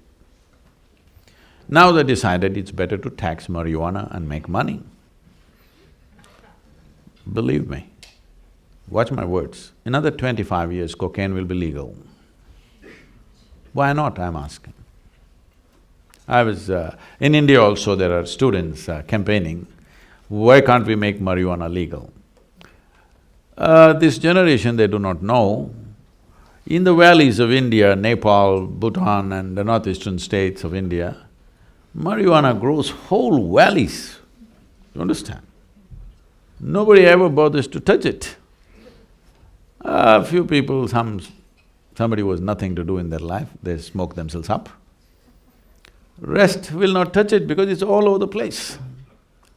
Now they decided it's better to tax marijuana and make money. Believe me, watch my words, another 25 years cocaine will be legal. Why not, I'm asking. I was… in India also there are students campaigning, why can't we make marijuana legal? This generation, they do not know, in the valleys of India, Nepal, Bhutan and the northeastern states of India, marijuana grows whole valleys, you understand? Nobody ever bothers to touch it. A few people, somebody was nothing to do in their life, they smoke themselves up. Rest will not touch it because it's all over the place,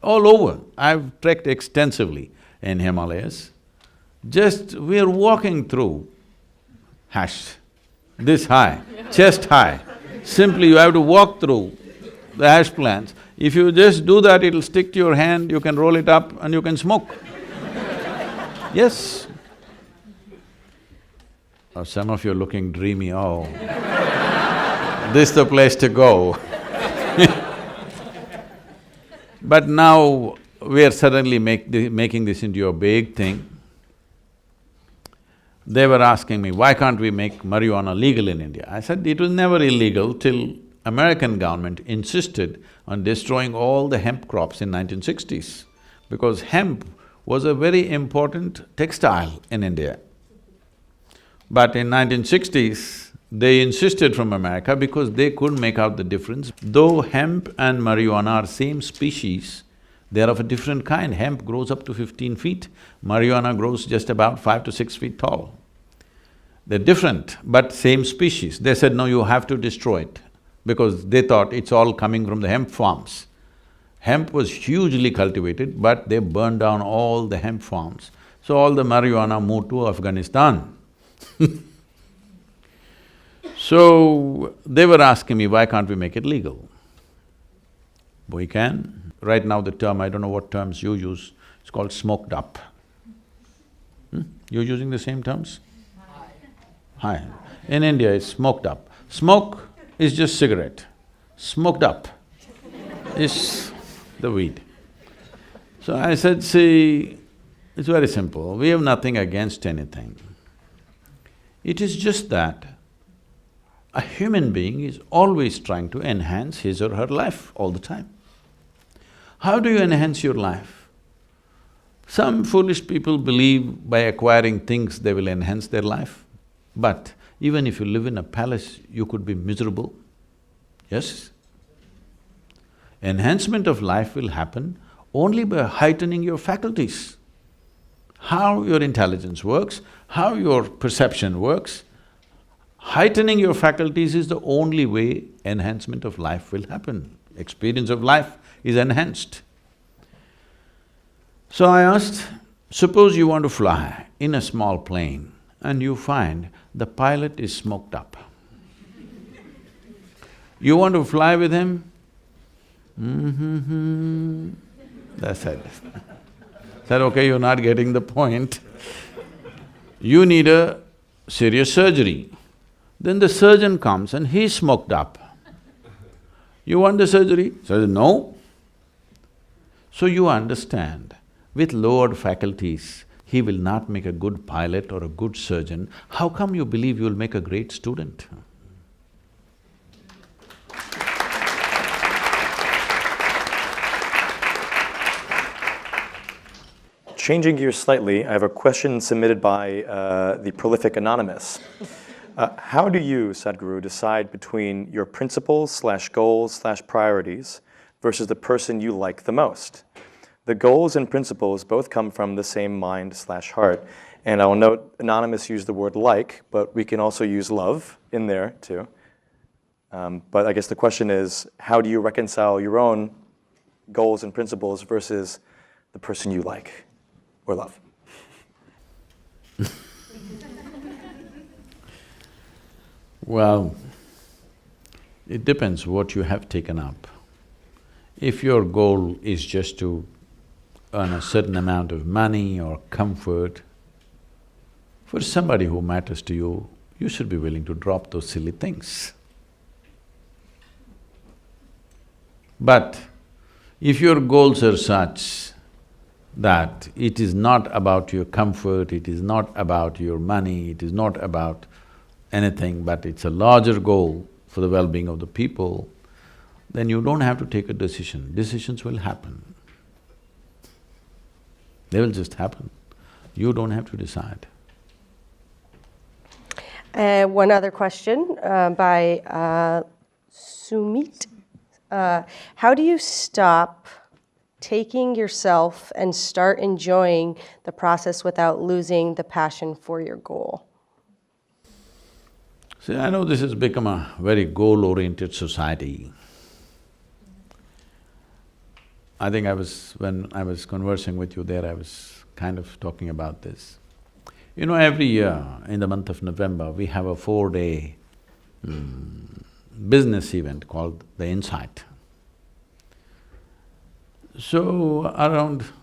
all over. I've trekked extensively in Himalayas. Just we're walking through hash, this high, chest high. Simply you have to walk through the hash plants. If you just do that, it'll stick to your hand, you can roll it up and you can smoke. Yes. Oh, some of you are looking dreamy, oh, this is the place to go. But now we are suddenly making this into a big thing. They were asking me, why can't we make marijuana legal in India? I said, it was never illegal till American government insisted on destroying all the hemp crops in 1960s, because hemp was a very important textile in India. But in 1960s, they insisted from America because they couldn't make out the difference. Though hemp and marijuana are same species, they are of a different kind. Hemp grows up to 15 feet, marijuana grows just about 5 to 6 feet tall. They're different, but same species. They said, no, you have to destroy it, because they thought it's all coming from the hemp farms. Hemp was hugely cultivated, but they burned down all the hemp farms. So all the marijuana moved to Afghanistan. So, they were asking me, why can't we make it legal? We can. Right now the term, I don't know what terms you use, it's called smoked up. You're using the same terms? Hi. In India, it's smoked up. Smoke is just cigarette. Smoked up is the weed. So I said, see, it's very simple, we have nothing against anything. It is just that a human being is always trying to enhance his or her life all the time. How do you enhance your life? Some foolish people believe by acquiring things they will enhance their life. But even if you live in a palace, you could be miserable, yes? Enhancement of life will happen only by heightening your faculties. How your intelligence works, how your perception works, heightening your faculties is the only way enhancement of life will happen. Experience of life is enhanced. So I asked, suppose you want to fly in a small plane and you find the pilot is smoked up. You want to fly with him? That's it. Said, okay, you're not getting the point. You need a serious surgery. Then the surgeon comes and he's smoked up. You want the surgery? Says, no. So you understand with lowered faculties, he will not make a good pilot or a good surgeon, how come you believe you will make a great student? Changing gears slightly, I have a question submitted by the prolific Anonymous. How do you, Sadhguru, decide between your principles/goals/priorities versus the person you like the most? The goals and principles both come from the same mind/heart. And I will note, Anonymous used the word like, but we can also use love in there too. But I guess the question is, how do you reconcile your own goals and principles versus the person you like or love? Well, it depends what you have taken up. If your goal is just to earn a certain amount of money or comfort, for somebody who matters to you, you should be willing to drop those silly things. But if your goals are such that it is not about your comfort, it is not about your money, it is not about anything, but it's a larger goal for the well-being of the people, then you don't have to take a decision. Decisions will happen. They will just happen. You don't have to decide. One other question by Sumit. How do you stop taking yourself and start enjoying the process without losing the passion for your goal? See, I know this has become a very goal-oriented society. I think when I was conversing with you there, I was kind of talking about this. You know, every year in the month of November, we have a 4-day business event called the Insight. So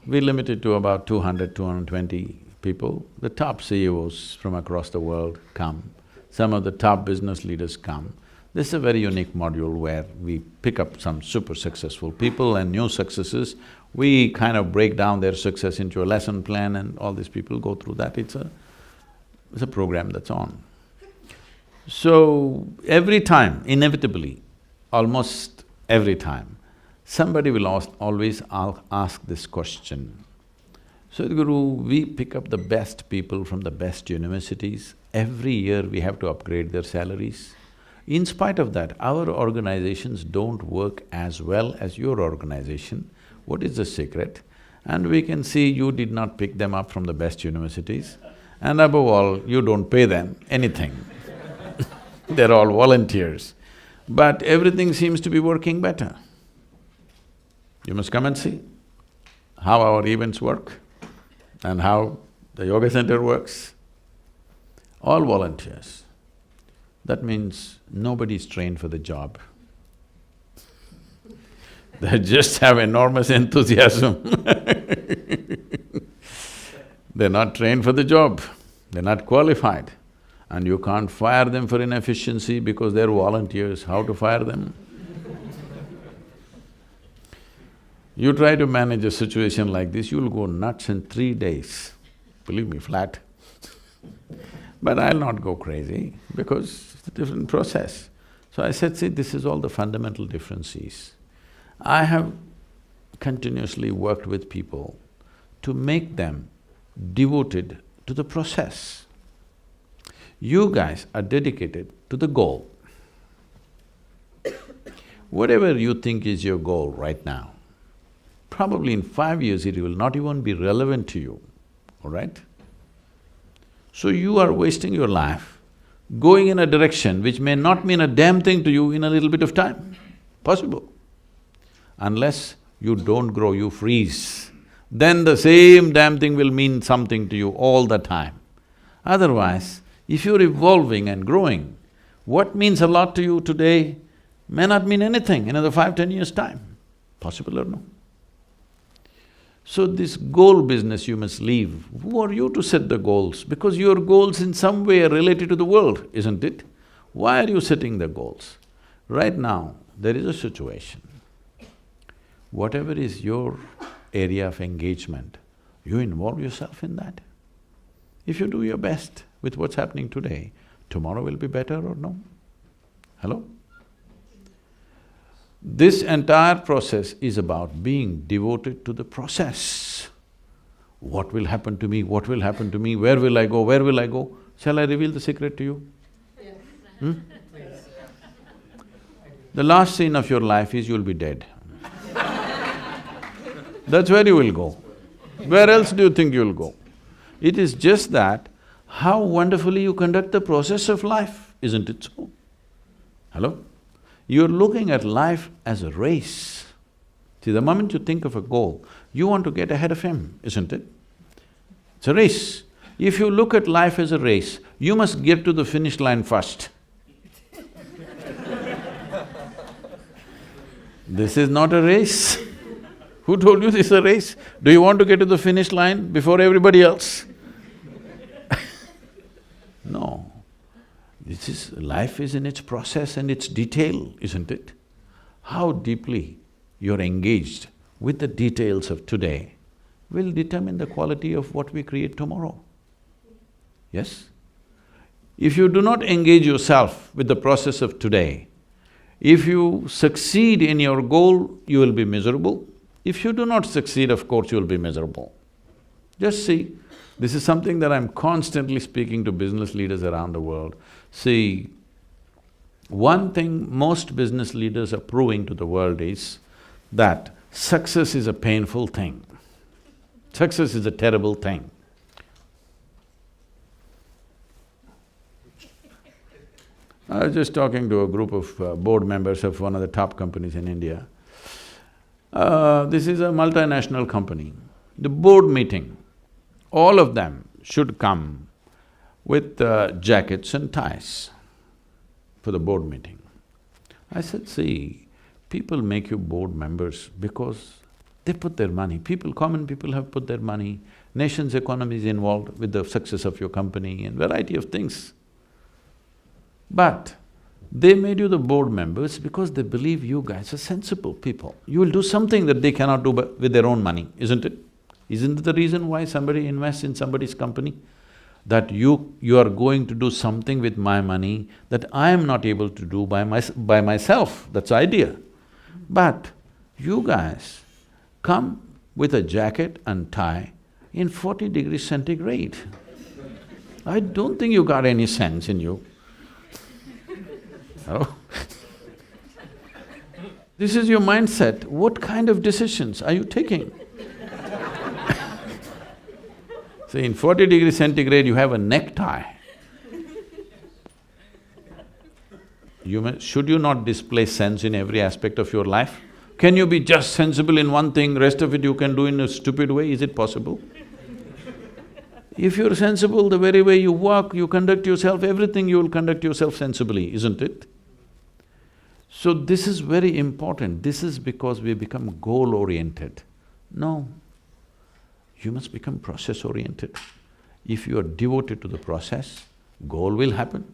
we limit it to about 200, 220 people. The top CEOs from across the world come, some of the top business leaders come. This is a very unique module where we pick up some super successful people and new successes. We kind of break down their success into a lesson plan and all these people go through that. It's a program that's on. So, every time, inevitably, almost every time, somebody will always ask this question. Sadhguru, we pick up the best people from the best universities. Every year we have to upgrade their salaries. In spite of that, our organizations don't work as well as your organization. What is the secret? And we can see you did not pick them up from the best universities, and above all, you don't pay them anything. They're all volunteers. But everything seems to be working better. You must come and see how our events work and how the yoga center works. All volunteers. That means nobody's trained for the job. They just have enormous enthusiasm. They're not trained for the job, they're not qualified. And you can't fire them for inefficiency because they're volunteers. How to fire them? You try to manage a situation like this, you'll go nuts in 3 days, believe me, flat. But I'll not go crazy because it's a different process. So I said, see, this is all the fundamental differences. I have continuously worked with people to make them devoted to the process. You guys are dedicated to the goal. Whatever you think is your goal right now, probably in 5 years it will not even be relevant to you, all right? So you are wasting your life going in a direction which may not mean a damn thing to you in a little bit of time, possible. Unless you don't grow, you freeze, then the same damn thing will mean something to you all the time. Otherwise, if you're evolving and growing, what means a lot to you today may not mean anything in another 5, 10 years' time, possible or no? So this goal business you must leave. Who are you to set the goals? Because your goals in some way are related to the world, isn't it? Why are you setting the goals? Right now, there is a situation. Whatever is your area of engagement, You involve yourself in that. If you do your best with what's happening today, tomorrow will be better or no? Hello? This entire process is about being devoted to the process. What will happen to me? What will happen to me? Where will I go? Where will I go? Shall I reveal the secret to you? Yes. The last scene of your life is you'll be dead. That's where you will go. Where else do you think you'll go? It is just that how wonderfully you conduct the process of life, isn't it so? Hello? You're looking at life as a race. See, the moment you think of a goal, you want to get ahead of him, isn't it? It's a race. If you look at life as a race, you must get to the finish line first. This is not a race. Who told you this is a race? Do you want to get to the finish line before everybody else? No. Life is in its process and its detail, isn't it? How deeply you're engaged with the details of today will determine the quality of what we create tomorrow. Yes? If you do not engage yourself with the process of today, if you succeed in your goal, you will be miserable. If you do not succeed, of course, you will be miserable. Just see, this is something that I'm constantly speaking to business leaders around the world. See, one thing most business leaders are proving to the world is that success is a painful thing. Success is a terrible thing. I was just talking to a group of board members of one of the top companies in India. This is a multinational company. The board meeting, all of them should come with jackets and ties for the board meeting. I said, see, people make you board members because they put their money. Common people have put their money, nation's economy is involved with the success of your company and variety of things. But they made you the board members because they believe you guys are sensible people. You will do something that they cannot do with their own money, isn't it? Isn't it the reason why somebody invests in somebody's company? That you are going to do something with my money that I am not able to do by myself, that's the idea. But you guys come with a jacket and tie in 40 degrees centigrade. I don't think you got any sense in you. Oh. This is your mindset. What kind of decisions are you taking? See, in 40 degrees centigrade, you have a necktie. Should you not display sense in every aspect of your life? Can you be just sensible in one thing, rest of it you can do in a stupid way? Is it possible? If you're sensible, the very way you walk, you conduct yourself, everything you will conduct yourself sensibly, isn't it? So this is very important. This is because we become goal-oriented. No, you must become process-oriented. If you are devoted to the process, goal will happen.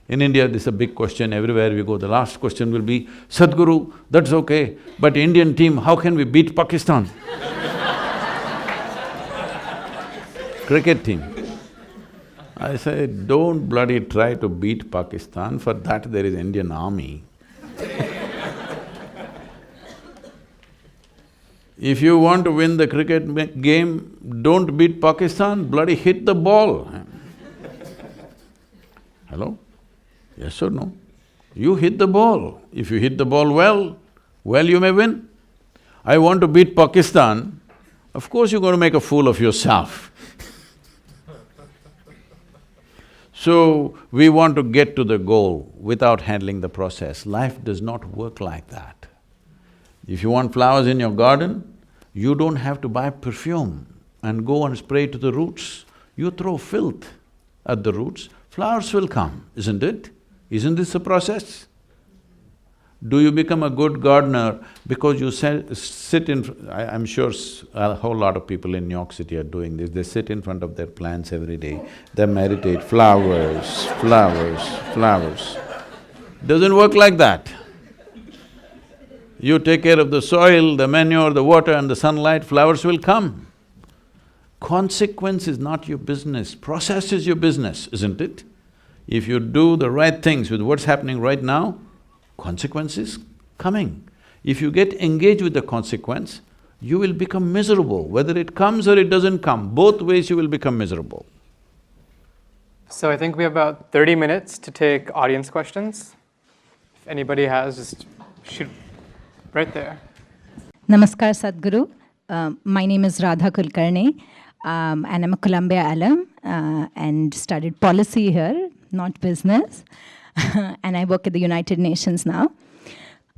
In India, this is a big question, everywhere we go, the last question will be, Sadhguru, that's okay, but Indian team, how can we beat Pakistan? Cricket team. I say, don't bloody try to beat Pakistan, for that there is Indian army. If you want to win the cricket game, don't beat Pakistan, bloody hit the ball. Hello? Yes or no? You hit the ball. If you hit the ball well, you may win. I want to beat Pakistan, of course you're going to make a fool of yourself. So, we want to get to the goal without handling the process. Life does not work like that. If you want flowers in your garden, you don't have to buy perfume and go and spray to the roots. You throw filth at the roots, flowers will come, isn't it? Isn't this a process? Do you become a good gardener because you sit in… I'm sure a whole lot of people in New York City are doing this, they sit in front of their plants every day, they meditate, flowers, flowers, flowers. Doesn't work like that. You take care of the soil, the manure, the water and the sunlight, flowers will come. Consequence is not your business, process is your business, isn't it? If you do the right things with what's happening right now, consequence is coming. If you get engaged with the consequence, you will become miserable. Whether it comes or it doesn't come, both ways you will become miserable. So I think we have about 30 minutes to take audience questions. If anybody has, just shoot right there. Namaskar, Sadhguru. My name is Radha Kulkarni, and I'm a Columbia alum and studied policy here, not business. And I work at the United Nations now.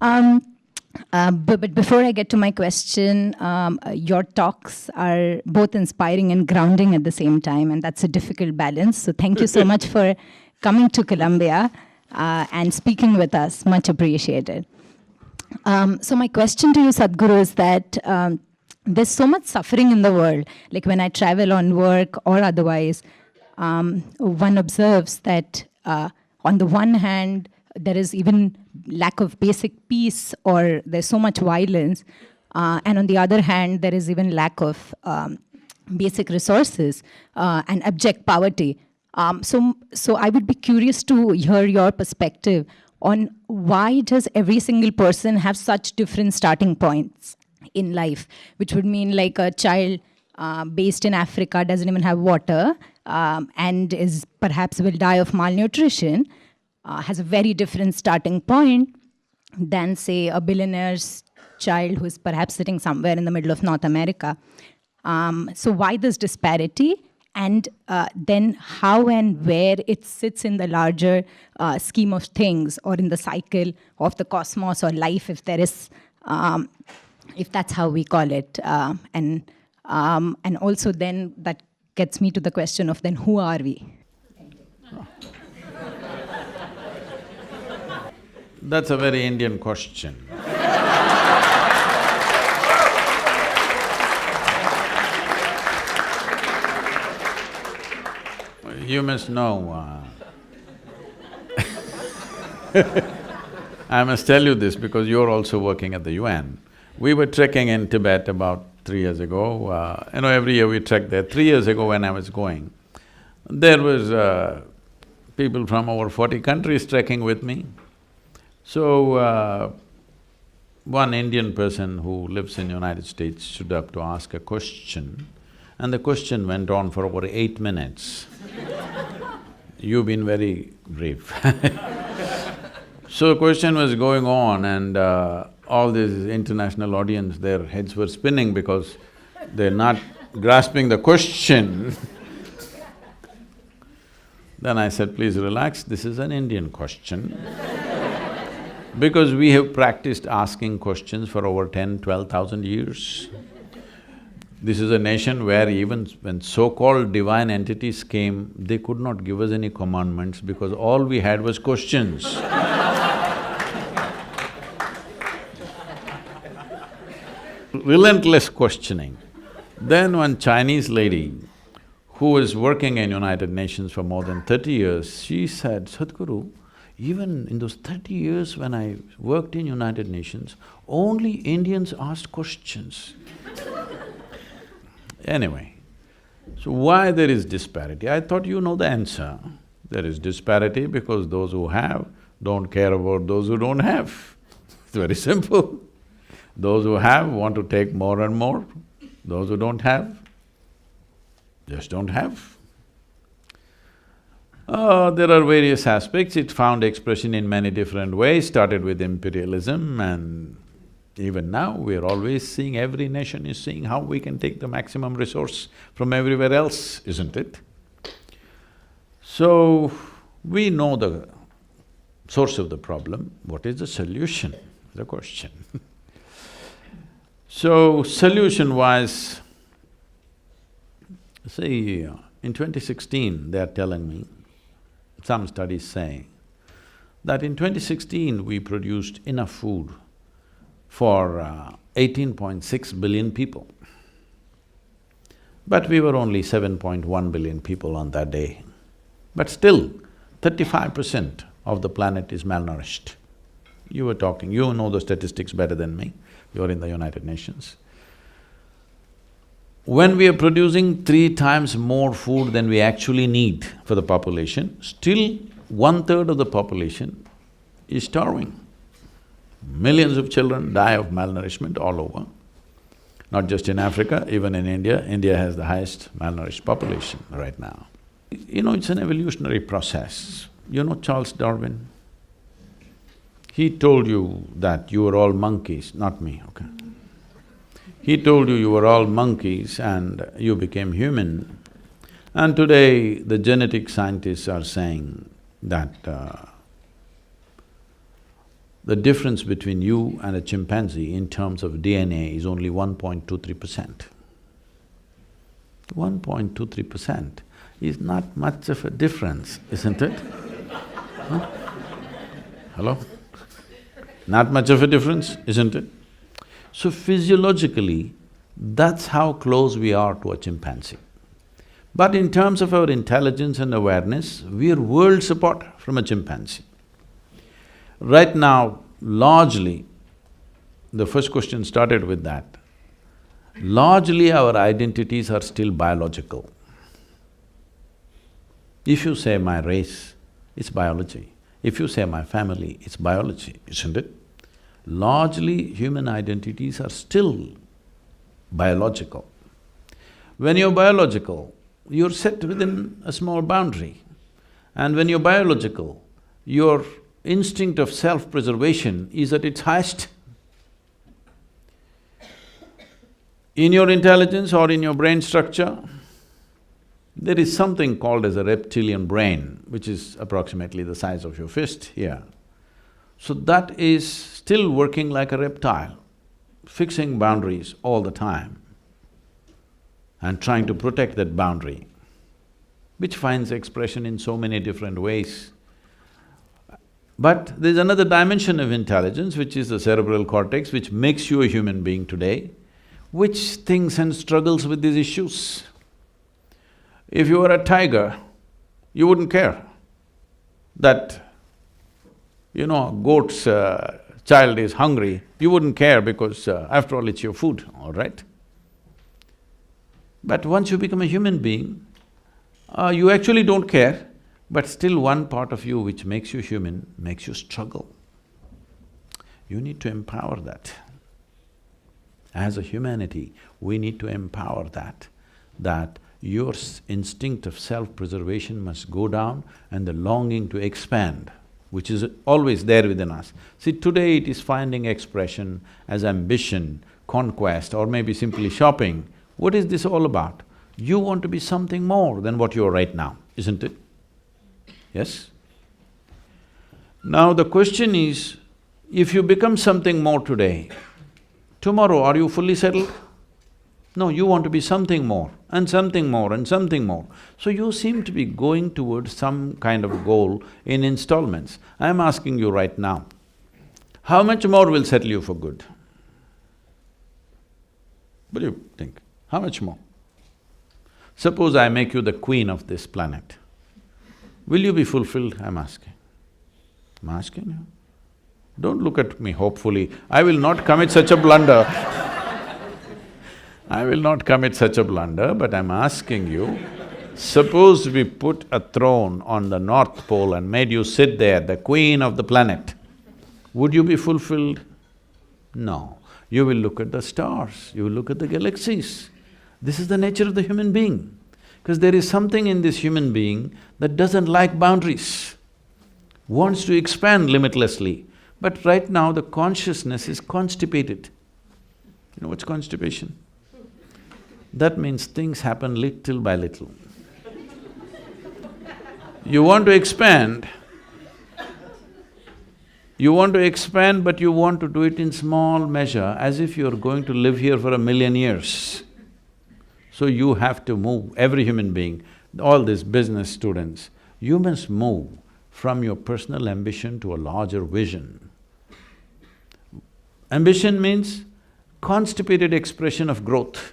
But before I get to my question, your talks are both inspiring and grounding at the same time, and that's a difficult balance. So thank you so much for coming to Columbia and speaking with us. Much appreciated. So my question to you, Sadhguru, is that there's so much suffering in the world. Like when I travel on work or otherwise, one observes that on the one hand, there is even lack of basic peace, or there's so much violence, and on the other hand, there is even lack of basic resources and abject poverty. So I would be curious to hear your perspective on why does every single person have such different starting points in life, which would mean like a child based in Africa doesn't even have water and is perhaps will die of malnutrition, has a very different starting point than, say, a billionaire's child who is perhaps sitting somewhere in the middle of North America. So why this disparity? And then how and where it sits in the larger scheme of things, or in the cycle of the cosmos or life, if there is, if that's how we call it. And also then that gets me to the question of then who are we? That's a very Indian question. You must know, I must tell you this because you're also working at the UN. We were trekking in Tibet about 3 years ago. Every year we trek there. 3 years ago when I was going, there was people from over 40 countries trekking with me. So, one Indian person who lives in United States stood up to ask a question, and the question went on for over 8 minutes. You've been very brief. So the question was going on, and all this international audience, their heads were spinning because they're not grasping the question. Then I said, please relax, this is an Indian question. Because we have practiced asking questions for over 10,000–12,000 years. This is a nation where even when so-called divine entities came, they could not give us any commandments because all we had was questions. Relentless questioning. Then one Chinese lady who was working in United Nations for more than 30 years, she said, Sadhguru, even in those 30 years when I worked in United Nations, only Indians asked questions. Anyway, so why there is disparity? I thought you know the answer. There is disparity because those who have don't care about those who don't have. It's very simple. Those who have want to take more and more. Those who don't have, just don't have. There are various aspects. It found expression in many different ways, started with imperialism, and even now we're always seeing, every nation is seeing how we can take the maximum resource from everywhere else, isn't it? So, we know the source of the problem. What is the solution? The question. So, solution-wise, see, in 2016, they are telling me, some studies say, that in 2016 we produced enough food for 18.6 billion people. But we were only 7.1 billion people on that day. But still, 35% of the planet is malnourished. You were talking, you know the statistics better than me, you're in the United Nations. when we are producing 3 times more food than we actually need for the population, still 1/3 of the population is starving. Millions of children die of malnourishment all over, not just in Africa, even in India. India has the highest malnourished population right now. You know, it's an evolutionary process. You know Charles Darwin? He told you that you were all monkeys, not me, okay? He told you were all monkeys and you became human. And today, the genetic scientists are saying that the difference between you and a chimpanzee in terms of DNA is only 1.23%. 1.23% is not much of a difference, isn't it? Huh? Hello? Not much of a difference, isn't it? So physiologically, that's how close we are to a chimpanzee. But in terms of our intelligence and awareness, we are worlds apart from a chimpanzee. Right now, largely, the first question started with that, largely our identities are still biological. If you say my race, it's biology. If you say my family, it's biology, isn't it? Largely, human identities are still biological. When you're biological, you're set within a small boundary. And when you're biological, your instinct of self-preservation is at its highest. In your intelligence or in your brain structure, there is something called as a reptilian brain, which is approximately the size of your fist here. So that is still working like a reptile, fixing boundaries all the time and trying to protect that boundary, which finds expression in so many different ways. But there's another dimension of intelligence, which is the cerebral cortex, which makes you a human being today, which thinks and struggles with these issues. If you were a tiger, you wouldn't care that, you know, a goat's child is hungry, you wouldn't care because after all it's your food, all right? But once you become a human being, you actually don't care, but still one part of you which makes you human makes you struggle. You need to empower that. As a humanity, we need to empower that your instinct of self-preservation must go down and the longing to expand, which is always there within us. See, today it is finding expression as ambition, conquest, or maybe simply shopping. What is this all about? You want to be something more than what you are right now, isn't it? Yes? Now the question is, if you become something more today, tomorrow are you fully settled? No, you want to be something more and something more and something more. So you seem to be going towards some kind of goal in installments. I'm asking you right now, how much more will settle you for good? What do you think? How much more? Suppose I make you the queen of this planet. Will you be fulfilled? I'm asking. I'm asking you. Don't look at me hopefully. I will not commit such a blunder. I will not commit such a blunder, but I'm asking you, suppose we put a throne on the North Pole and made you sit there, the queen of the planet, would you be fulfilled? No. You will look at the stars, you will look at the galaxies. This is the nature of the human being, because there is something in this human being that doesn't like boundaries, wants to expand limitlessly. But right now the consciousness is constipated. You know what's constipation? That means things happen little by little. You want to expand, but you want to do it in small measure, as if you're going to live here for 1,000,000 years. So you have to move, every human being, all these business students, you must move from your personal ambition to a larger vision. Ambition means constipated expression of growth.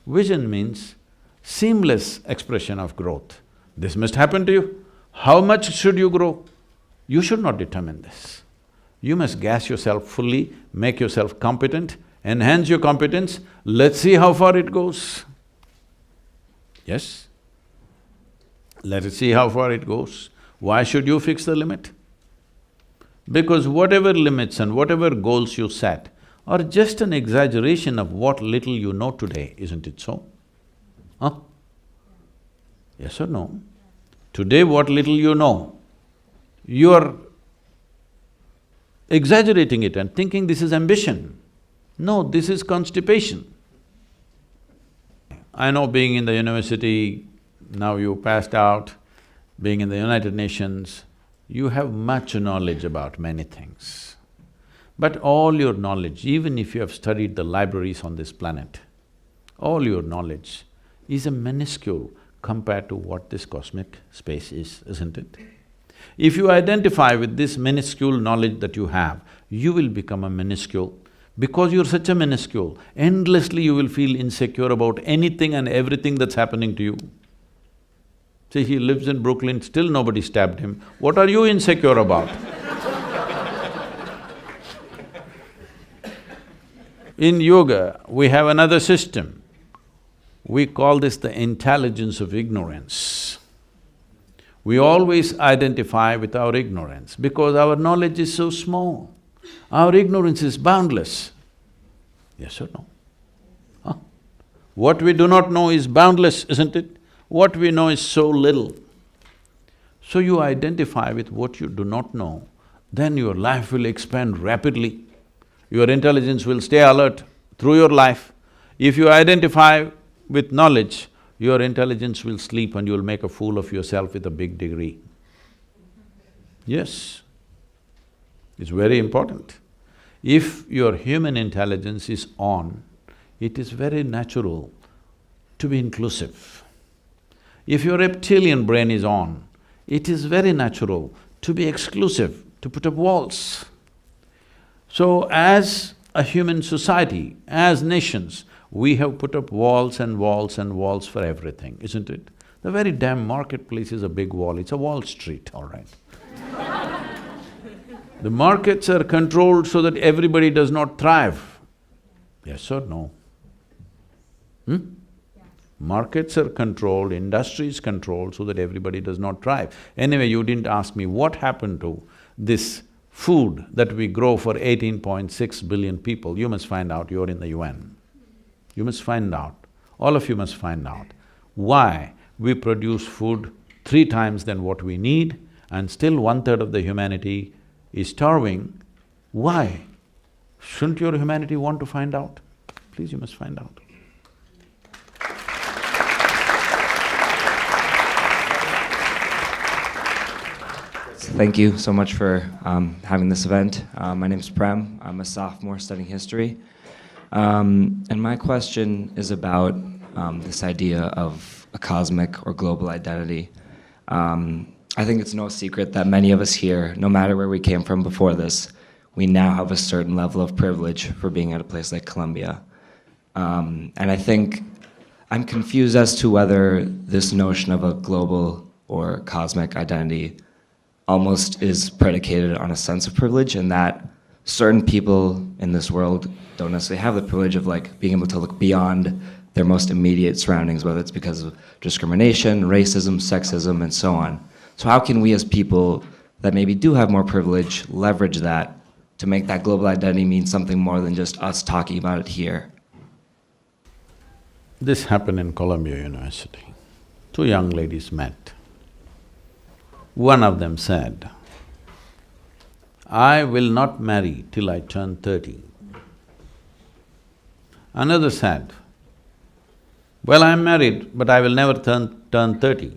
Vision means seamless expression of growth. This must happen to you. How much should you grow? You should not determine this. You must gas yourself fully, make yourself competent, enhance your competence, let's see how far it goes. Yes? Let us see how far it goes. Why should you fix the limit? Because whatever limits and whatever goals you set are just an exaggeration of what little you know today, isn't it so? Huh? Yes or no? Today what little you know, you are exaggerating it and thinking this is ambition. No, this is constipation. I know being in the university, now you passed out, being in the United Nations, you have much knowledge about many things. But all your knowledge, even if you have studied the libraries on this planet, all your knowledge is a minuscule compared to what this cosmic space is, isn't it? If you identify with this minuscule knowledge that you have, you will become a minuscule. Because you're such a minuscule, endlessly you will feel insecure about anything and everything that's happening to you. See, he lives in Brooklyn, still nobody stabbed him. What are you insecure about? In yoga, we have another system. We call this the intelligence of ignorance. We always identify with our ignorance because our knowledge is so small. Our ignorance is boundless. Yes or no? Huh? What we do not know is boundless, isn't it? What we know is so little. So you identify with what you do not know, then your life will expand rapidly. Your intelligence will stay alert through your life. If you identify with knowledge, your intelligence will sleep and you'll make a fool of yourself with a big degree. Yes, it's very important. If your human intelligence is on, it is very natural to be inclusive. If your reptilian brain is on, it is very natural to be exclusive, to put up walls. So as a human society, as nations, we have put up walls and walls and walls for everything, isn't it? The very damn marketplace is a big wall, it's a Wall Street, all right. The markets are controlled so that everybody does not thrive. Yes or no? Markets are controlled, industry is controlled so that everybody does not thrive. Anyway, you didn't ask me what happened to this food that we grow for 18.6 billion people. You must find out, you're in the UN. You must find out, all of you must find out, why we produce food 3 times than what we need and still 1/3 of the humanity is starving. Why? Shouldn't your humanity want to find out? Please, you must find out. Thank you so much for having this event. My name is Prem. I'm a sophomore studying history. And my question is about this idea of a cosmic or global identity. I think it's no secret that many of us here, no matter where we came from before this, we now have a certain level of privilege for being at a place like Columbia. And I think I'm confused as to whether this notion of a global or cosmic identity almost is predicated on a sense of privilege, and that certain people in this world don't necessarily have the privilege of being able to look beyond their most immediate surroundings, whether it's because of discrimination, racism, sexism, and so on. So how can we as people that maybe do have more privilege leverage that to make that global identity mean something more than just us talking about it here? This happened in Columbia University. 2 young ladies met. One of them said, "I will not marry till I turn 30. Another said, "Well, I'm married, but I will never turn 30.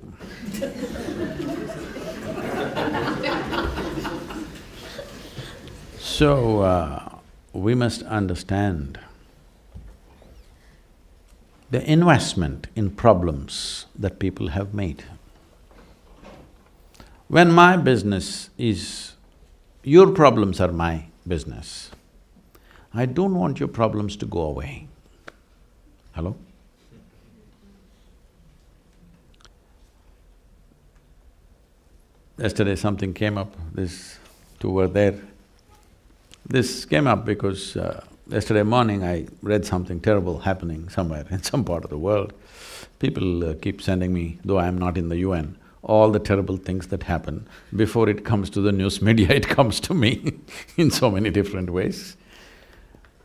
So, we must understand the investment in problems that people have made. When my business is… your problems are my business, I don't want your problems to go away. Hello? Yesterday something came up, these 2 were there. This came up because Yesterday morning I read something terrible happening somewhere in some part of the world. People keep sending me, though I am not in the UN, all the terrible things that happen. Before it comes to the news media, it comes to me in so many different ways.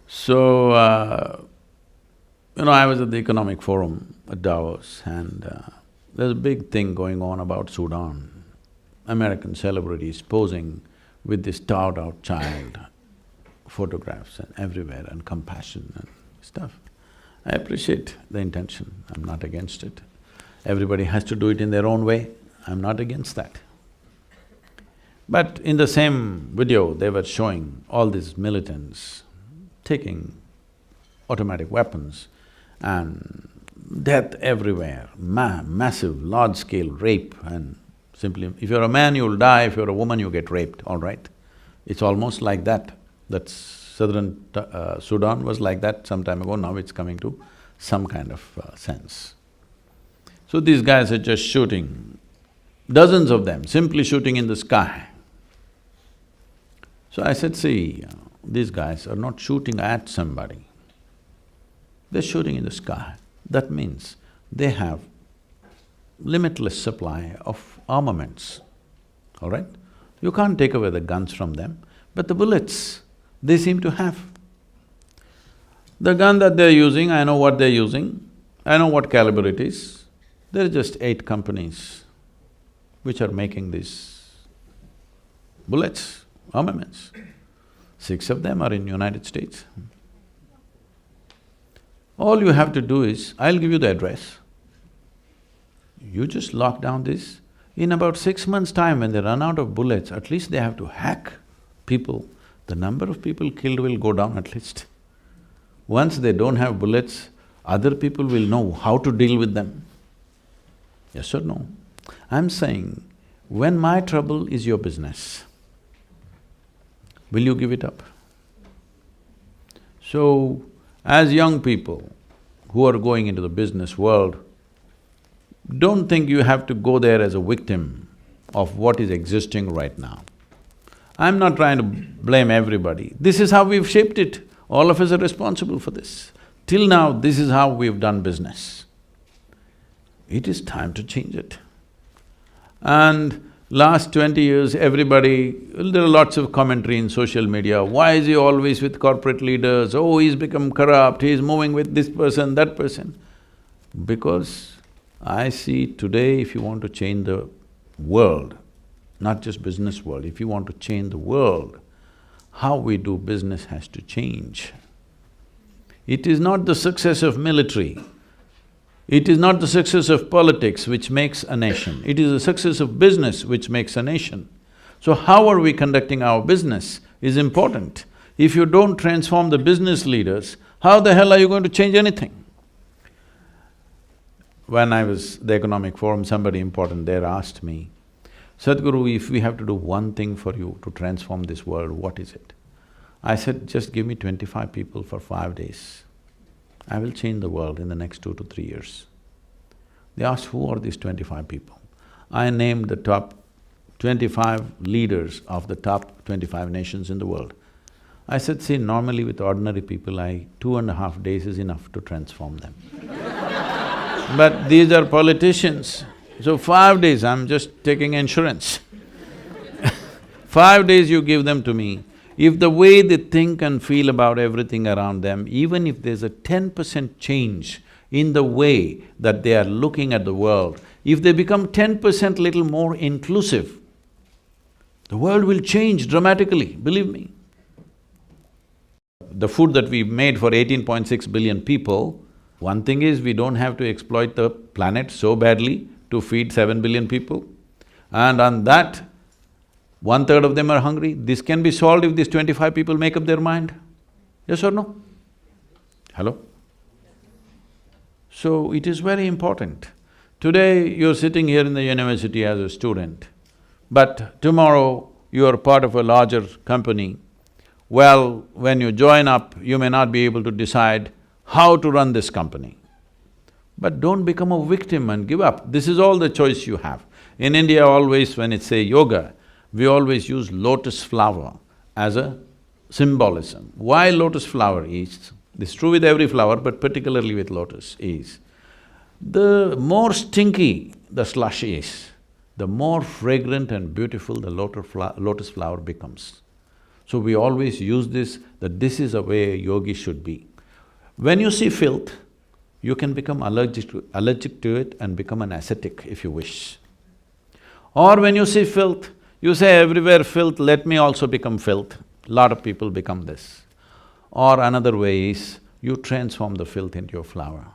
So, I was at the Economic Forum at Davos and there's a big thing going on about Sudan. American celebrities posing with this starved-out child, photographs and everywhere, and compassion and stuff. I appreciate the intention, I'm not against it. Everybody has to do it in their own way, I'm not against that. But in the same video, they were showing all these militants taking automatic weapons and death everywhere, massive, large-scale rape, and simply, if you're a man, you'll die, if you're a woman, you get raped, all right? It's almost like that. That's southern Sudan was like that some time ago, now it's coming to some kind of sense. So these guys are just shooting, dozens of them, simply shooting in the sky. So I said, see, these guys are not shooting at somebody, they're shooting in the sky. That means they have limitless supply of armaments, all right? You can't take away the guns from them, but the bullets, they seem to have. The gun that they're using, I know what they're using, I know what caliber it is. There are just 8 companies which are making these bullets, armaments. 6 of them are in United States. All you have to do is, I'll give you the address. You just lock down this. In about 6 months' time, when they run out of bullets, at least they have to hack people. The number of people killed will go down at least. Once they don't have bullets, other people will know how to deal with them. Yes or no? I'm saying, when my trouble is your business, will you give it up? So, as young people who are going into the business world, don't think you have to go there as a victim of what is existing right now. I'm not trying to blame everybody. This is how we've shaped it. All of us are responsible for this. Till now, this is how we've done business. It is time to change it. And last 20 years, everybody… there are lots of commentary in social media, why is he always with corporate leaders? Oh, he's become corrupt, he's moving with this person, that person. Because I see today, if you want to change the world, not just business world, if you want to change the world, how we do business has to change. It is not the success of military, it is not the success of politics which makes a nation, it is the success of business which makes a nation. So how are we conducting our business is important. If you don't transform the business leaders, how the hell are you going to change anything? When I was at the Economic Forum, somebody important there asked me, Sadhguru, if we have to do one thing for you to transform this world, what is it? I said, just give me 25 people for 5 days. I will change the world in the next 2 to 3 years. They asked, who are these 25 people? I named the top 25 leaders of the top 25 nations in the world. I said, see, normally with ordinary people, 2.5 days is enough to transform them. But these are politicians, so 5 days, I'm just taking insurance. 5 days you give them to me, if the way they think and feel about everything around them, even if there's a 10% change in the way that they are looking at the world, if they become 10% little more inclusive, the world will change dramatically, believe me. The food that we made for 18.6 billion people, one thing is we don't have to exploit the planet so badly to feed 7 billion people. And on that, 1/3 of them are hungry. This can be solved if these 25 people make up their mind. Yes or no? Hello? So it is very important. Today you're sitting here in the university as a student, but tomorrow you are part of a larger company. Well, when you join up, you may not be able to decide how to run this company. But don't become a victim and give up. This is all the choice you have. In India always when it's say yoga, we always use lotus flower as a symbolism. Why lotus flower is, this is true with every flower, but particularly with lotus, is the more stinky the slush is, the more fragrant and beautiful the lotus flower becomes. So we always use this, that this is a way a yogi should be. When you see filth, you can become allergic to it and become an ascetic if you wish. Or when you see filth, you say, everywhere filth, let me also become filth. Lot of people become this. Or another way is, you transform the filth into your flower.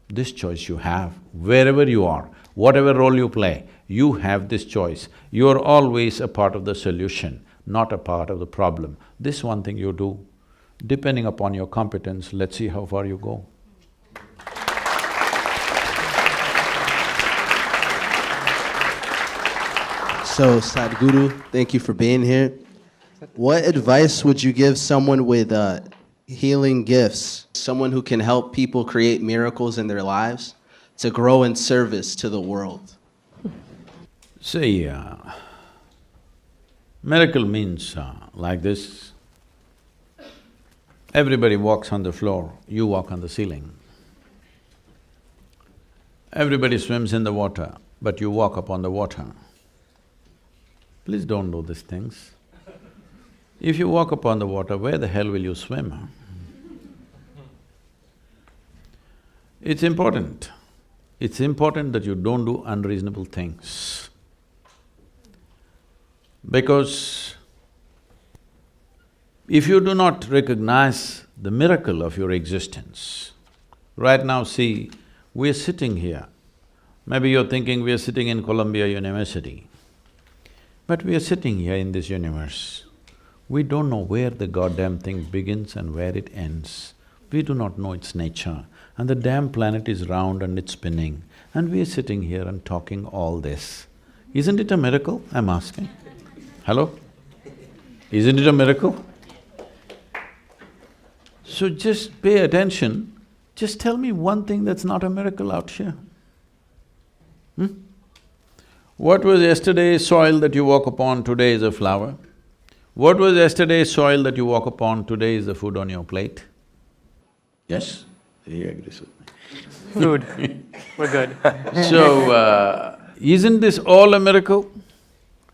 This choice you have, wherever you are, whatever role you play, you have this choice. You are always a part of the solution, not a part of the problem. This one thing you do, depending upon your competence, let's see how far you go. So, Sadhguru, thank you for being here. What advice would you give someone with healing gifts, someone who can help people create miracles in their lives to grow in service to the world? See, miracle means like this. Everybody walks on the floor, you walk on the ceiling. Everybody swims in the water, but you walk upon the water. Please don't do these things. If you walk upon the water, where the hell will you swim? It's important. It's important that you don't do unreasonable things. Because if you do not recognize the miracle of your existence, right now see, we're sitting here. Maybe you're thinking we're sitting in Columbia University, but we are sitting here in this universe. We don't know where the goddamn thing begins and where it ends. We do not know its nature. And the damn planet is round and it's spinning, and we are sitting here and talking all this. Isn't it a miracle, I'm asking? Hello? Isn't it a miracle? So just pay attention, just tell me one thing that's not a miracle out here. What was yesterday's soil that you walk upon, today is a flower? What was yesterday's soil that you walk upon, today is the food on your plate? Yes? He agrees with me. Food, we're good. So, isn't this all a miracle?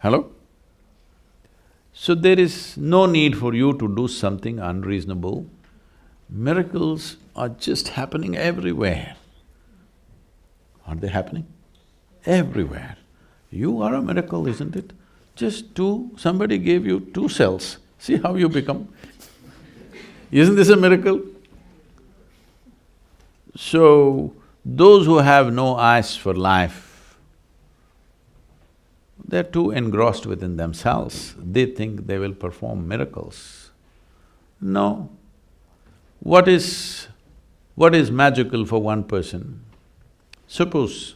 Hello? So there is no need for you to do something unreasonable. Miracles are just happening everywhere. Aren't they happening? Everywhere. You are a miracle, isn't it? Just somebody gave you 2 cells, see how you become. Isn't this a miracle? So, those who have no eyes for life, they're too engrossed within themselves, they think they will perform miracles. No. What is magical for one person? Suppose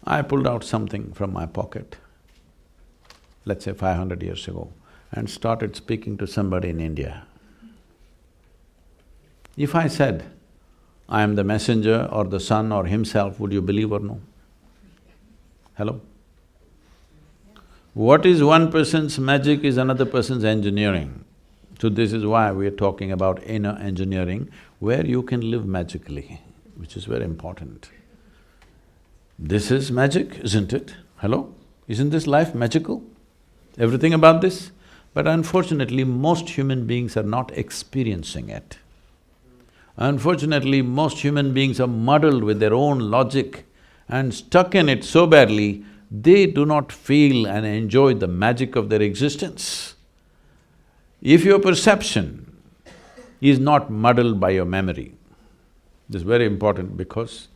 I pulled out something from my pocket, let's say 500 years ago, and started speaking to somebody in India. If I said, I am the messenger or the sun or himself, would you believe or no? Hello? What is one person's magic is another person's engineering. So this is why we are talking about inner engineering, where you can live magically, which is very important. This is magic, isn't it? Hello? Isn't this life magical? Everything about this? But unfortunately, most human beings are not experiencing it. Unfortunately, most human beings are muddled with their own logic and stuck in it so badly, they do not feel and enjoy the magic of their existence. If your perception is not muddled by your memory, this is very important because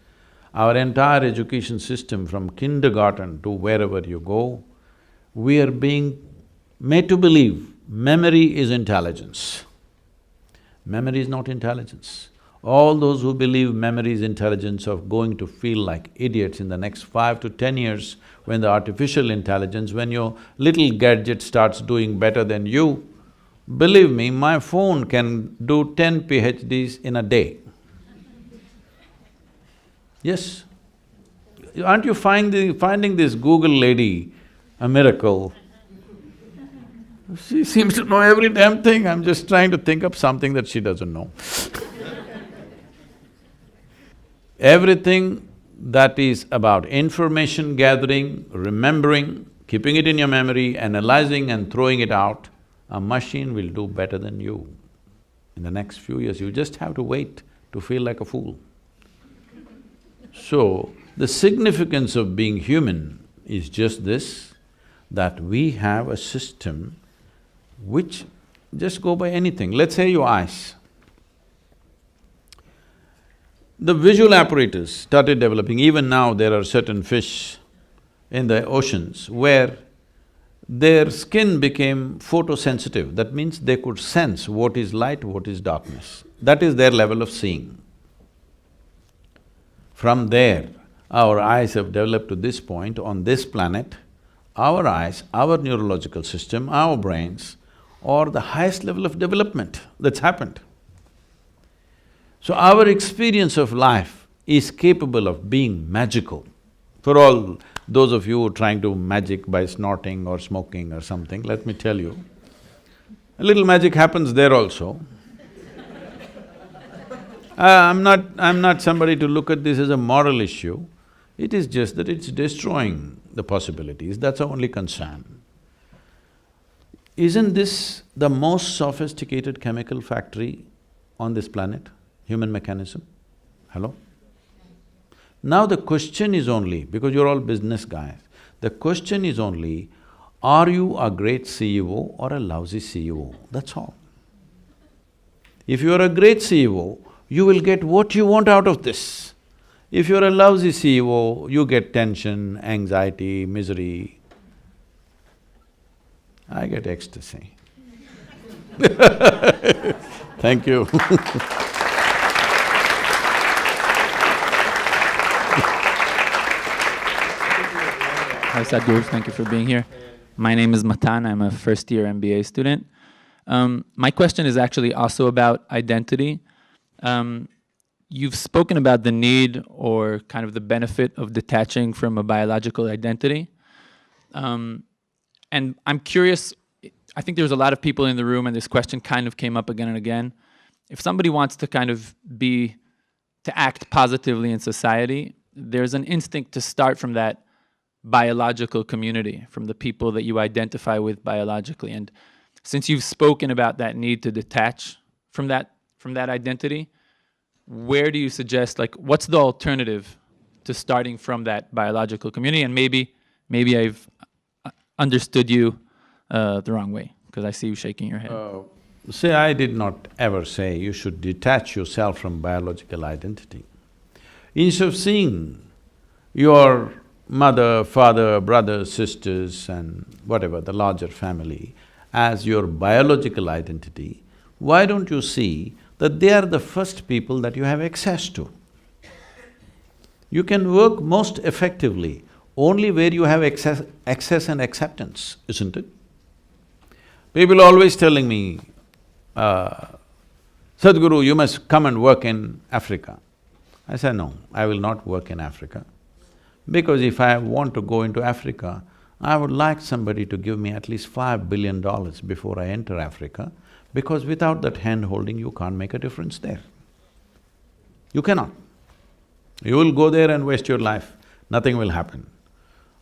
our entire education system from kindergarten to wherever you go, we are being made to believe memory is intelligence. Memory is not intelligence. All those who believe memory is intelligence are going to feel like idiots in the next 5 to 10 years when the artificial intelligence, when your little gadget starts doing better than you. Believe me, my phone can do 10 PhDs in a day. Yes. Aren't you finding this Google lady a miracle? She seems to know every damn thing, I'm just trying to think of something that she doesn't know. Everything that is about information gathering, remembering, keeping it in your memory, analyzing and throwing it out, a machine will do better than you. In the next few years, you just have to wait to feel like a fool. So, the significance of being human is just this, that we have a system which… just go by anything. Let's say your eyes. The visual apparatus started developing. Even now there are certain fish in the oceans where their skin became photosensitive. That means they could sense what is light, what is darkness. That is their level of seeing. From there, our eyes have developed to this point on this planet. Our eyes, our neurological system, our brains are the highest level of development that's happened. So our experience of life is capable of being magical. For all those of you who are trying to magic by snorting or smoking or something, let me tell you, a little magic happens there also. I'm not somebody to look at this as a moral issue. It is just that it's destroying the possibilities, that's our only concern. Isn't this the most sophisticated chemical factory on this planet? Human mechanism? Hello? Now the question is only, because you're all business guys, the question is only, are you a great CEO or a lousy CEO? That's all. If you're a great CEO, you will get what you want out of this. If you're a lousy CEO, you get tension, anxiety, misery. I get ecstasy. Thank you. Hi Sadhguru, thank you for being here. My name is Matan, I'm a first-year MBA student. My question is actually also about identity. You've spoken about the need or kind of the benefit of detaching from a biological identity. And I'm curious, I think there's a lot of people in the room and this question kind of came up again and again. If somebody wants to kind of to act positively in society, there's an instinct to start from that biological community, from the people that you identify with biologically. And since you've spoken about that need to detach from that identity, where do you suggest, like, what's the alternative to starting from that biological community? And maybe I've understood you the wrong way, because I see you shaking your head. See, I did not ever say you should detach yourself from biological identity. Instead of seeing your mother, father, brothers, sisters and whatever, the larger family, as your biological identity, why don't you see that they are the first people that you have access to? You can work most effectively only where you have access and acceptance, isn't it? People are always telling me, Sadhguru, you must come and work in Africa. I said, no, I will not work in Africa. Because if I want to go into Africa, I would like somebody to give me at least $5 billion before I enter Africa, because without that hand-holding, you can't make a difference there. You cannot. You will go there and waste your life, nothing will happen.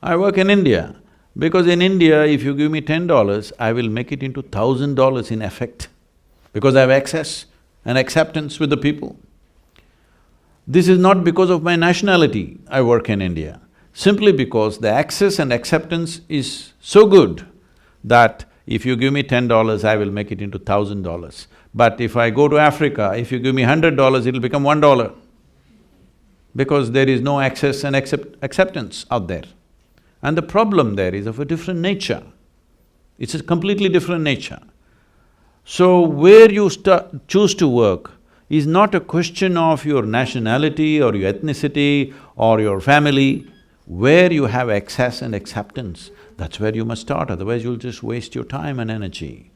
I work in India, because in India, if you give me $10, I will make it into $1,000 in effect, because I have access and acceptance with the people. This is not because of my nationality I work in India, simply because the access and acceptance is so good that if you give me $10, I will make it into $1,000. But if I go to Africa, if you give me $100, it'll become $1, because there is no access and acceptance out there. And the problem there is of a different nature. It's a completely different nature. So where you choose to work is not a question of your nationality or your ethnicity or your family. Where you have access and acceptance, that's where you must start, otherwise you'll just waste your time and energy.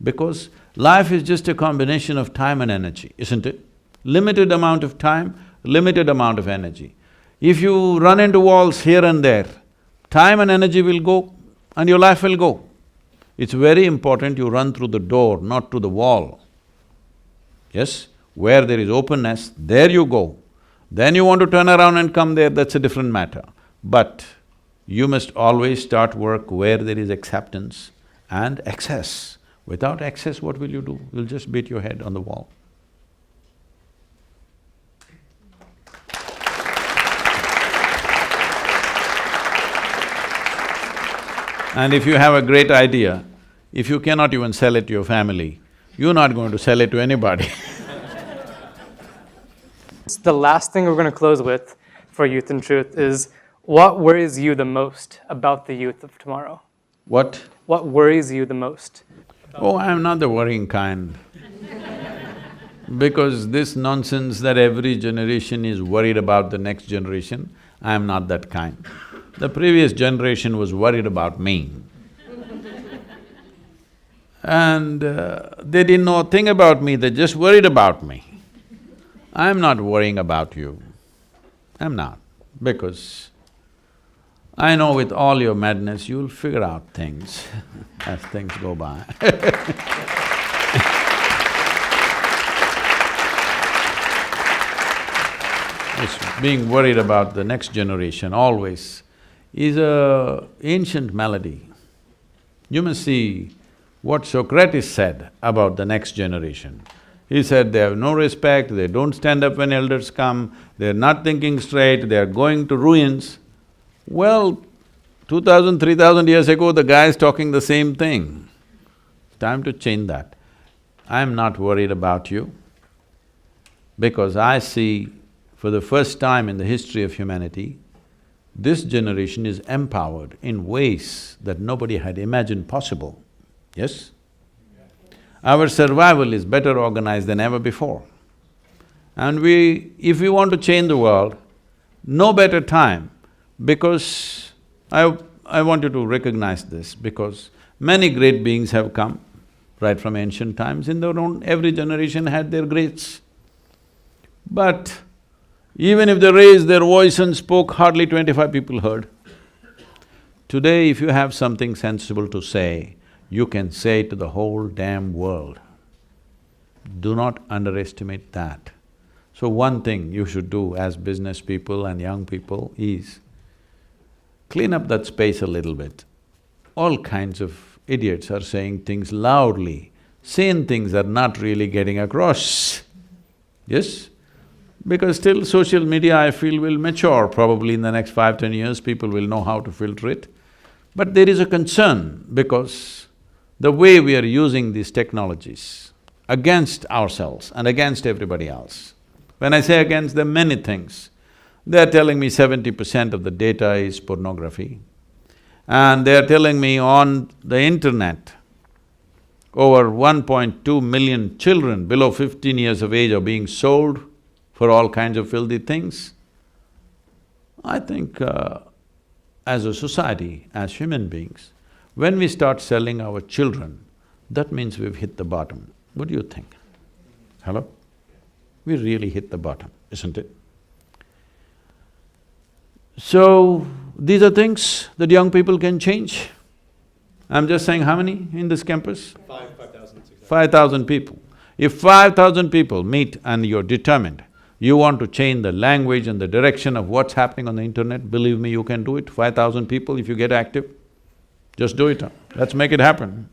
Because life is just a combination of time and energy, isn't it? Limited amount of time, limited amount of energy. If you run into walls here and there, time and energy will go and your life will go. It's very important you run through the door, not through the wall. Yes? Where there is openness, there you go. Then you want to turn around and come there, that's a different matter. But you must always start work where there is acceptance and access. Without access, what will you do? You'll just beat your head on the wall. And if you have a great idea, if you cannot even sell it to your family, you're not going to sell it to anybody. The last thing we're going to close with for Youth and Truth is, what worries you the most about the youth of tomorrow? What? What worries you the most? Oh, I'm not the worrying kind. Because this nonsense that every generation is worried about the next generation, I'm not that kind. The previous generation was worried about me. And they didn't know a thing about me, they just worried about me. I'm not worrying about you. I'm not, because I know with all your madness, you'll figure out things as things go by. It's being worried about the next generation always is a ancient malady. You must see what Socrates said about the next generation. He said they have no respect, they don't stand up when elders come, they're not thinking straight, they're going to ruins. Well, 2000, 3000 years ago, the guy is talking the same thing. Time to change that. I'm not worried about you because I see for the first time in the history of humanity, this generation is empowered in ways that nobody had imagined possible. Yes? Our survival is better organized than ever before. And if we want to change the world, no better time, because I want you to recognize this, because many great beings have come right from ancient times. In their own… every generation had their greats. But even if they raised their voice and spoke, hardly 25 people heard. Today, if you have something sensible to say, you can say it to the whole damn world. Do not underestimate that. So one thing you should do as business people and young people is clean up that space a little bit. All kinds of idiots are saying things loudly, sane things are not really getting across. Yes? Because still social media, I feel, will mature. Probably in the next 5–10 years, people will know how to filter it. But there is a concern because the way we are using these technologies against ourselves and against everybody else. When I say against, there are many things. They're telling me 70% of the data is pornography. And they're telling me on the internet, over 1.2 million children below 15 years of age are being sold for all kinds of filthy things. I think as a society, as human beings, when we start selling our children, that means we've hit the bottom. What do you think? Hello? We really hit the bottom, isn't it? So, these are things that young people can change. I'm just saying, how many in this campus? 5,000. 5,000 people. If 5,000 people meet and you're determined, you want to change the language and the direction of what's happening on the internet, believe me, you can do it. 5,000 people, if you get active, just do it. Let's make it happen.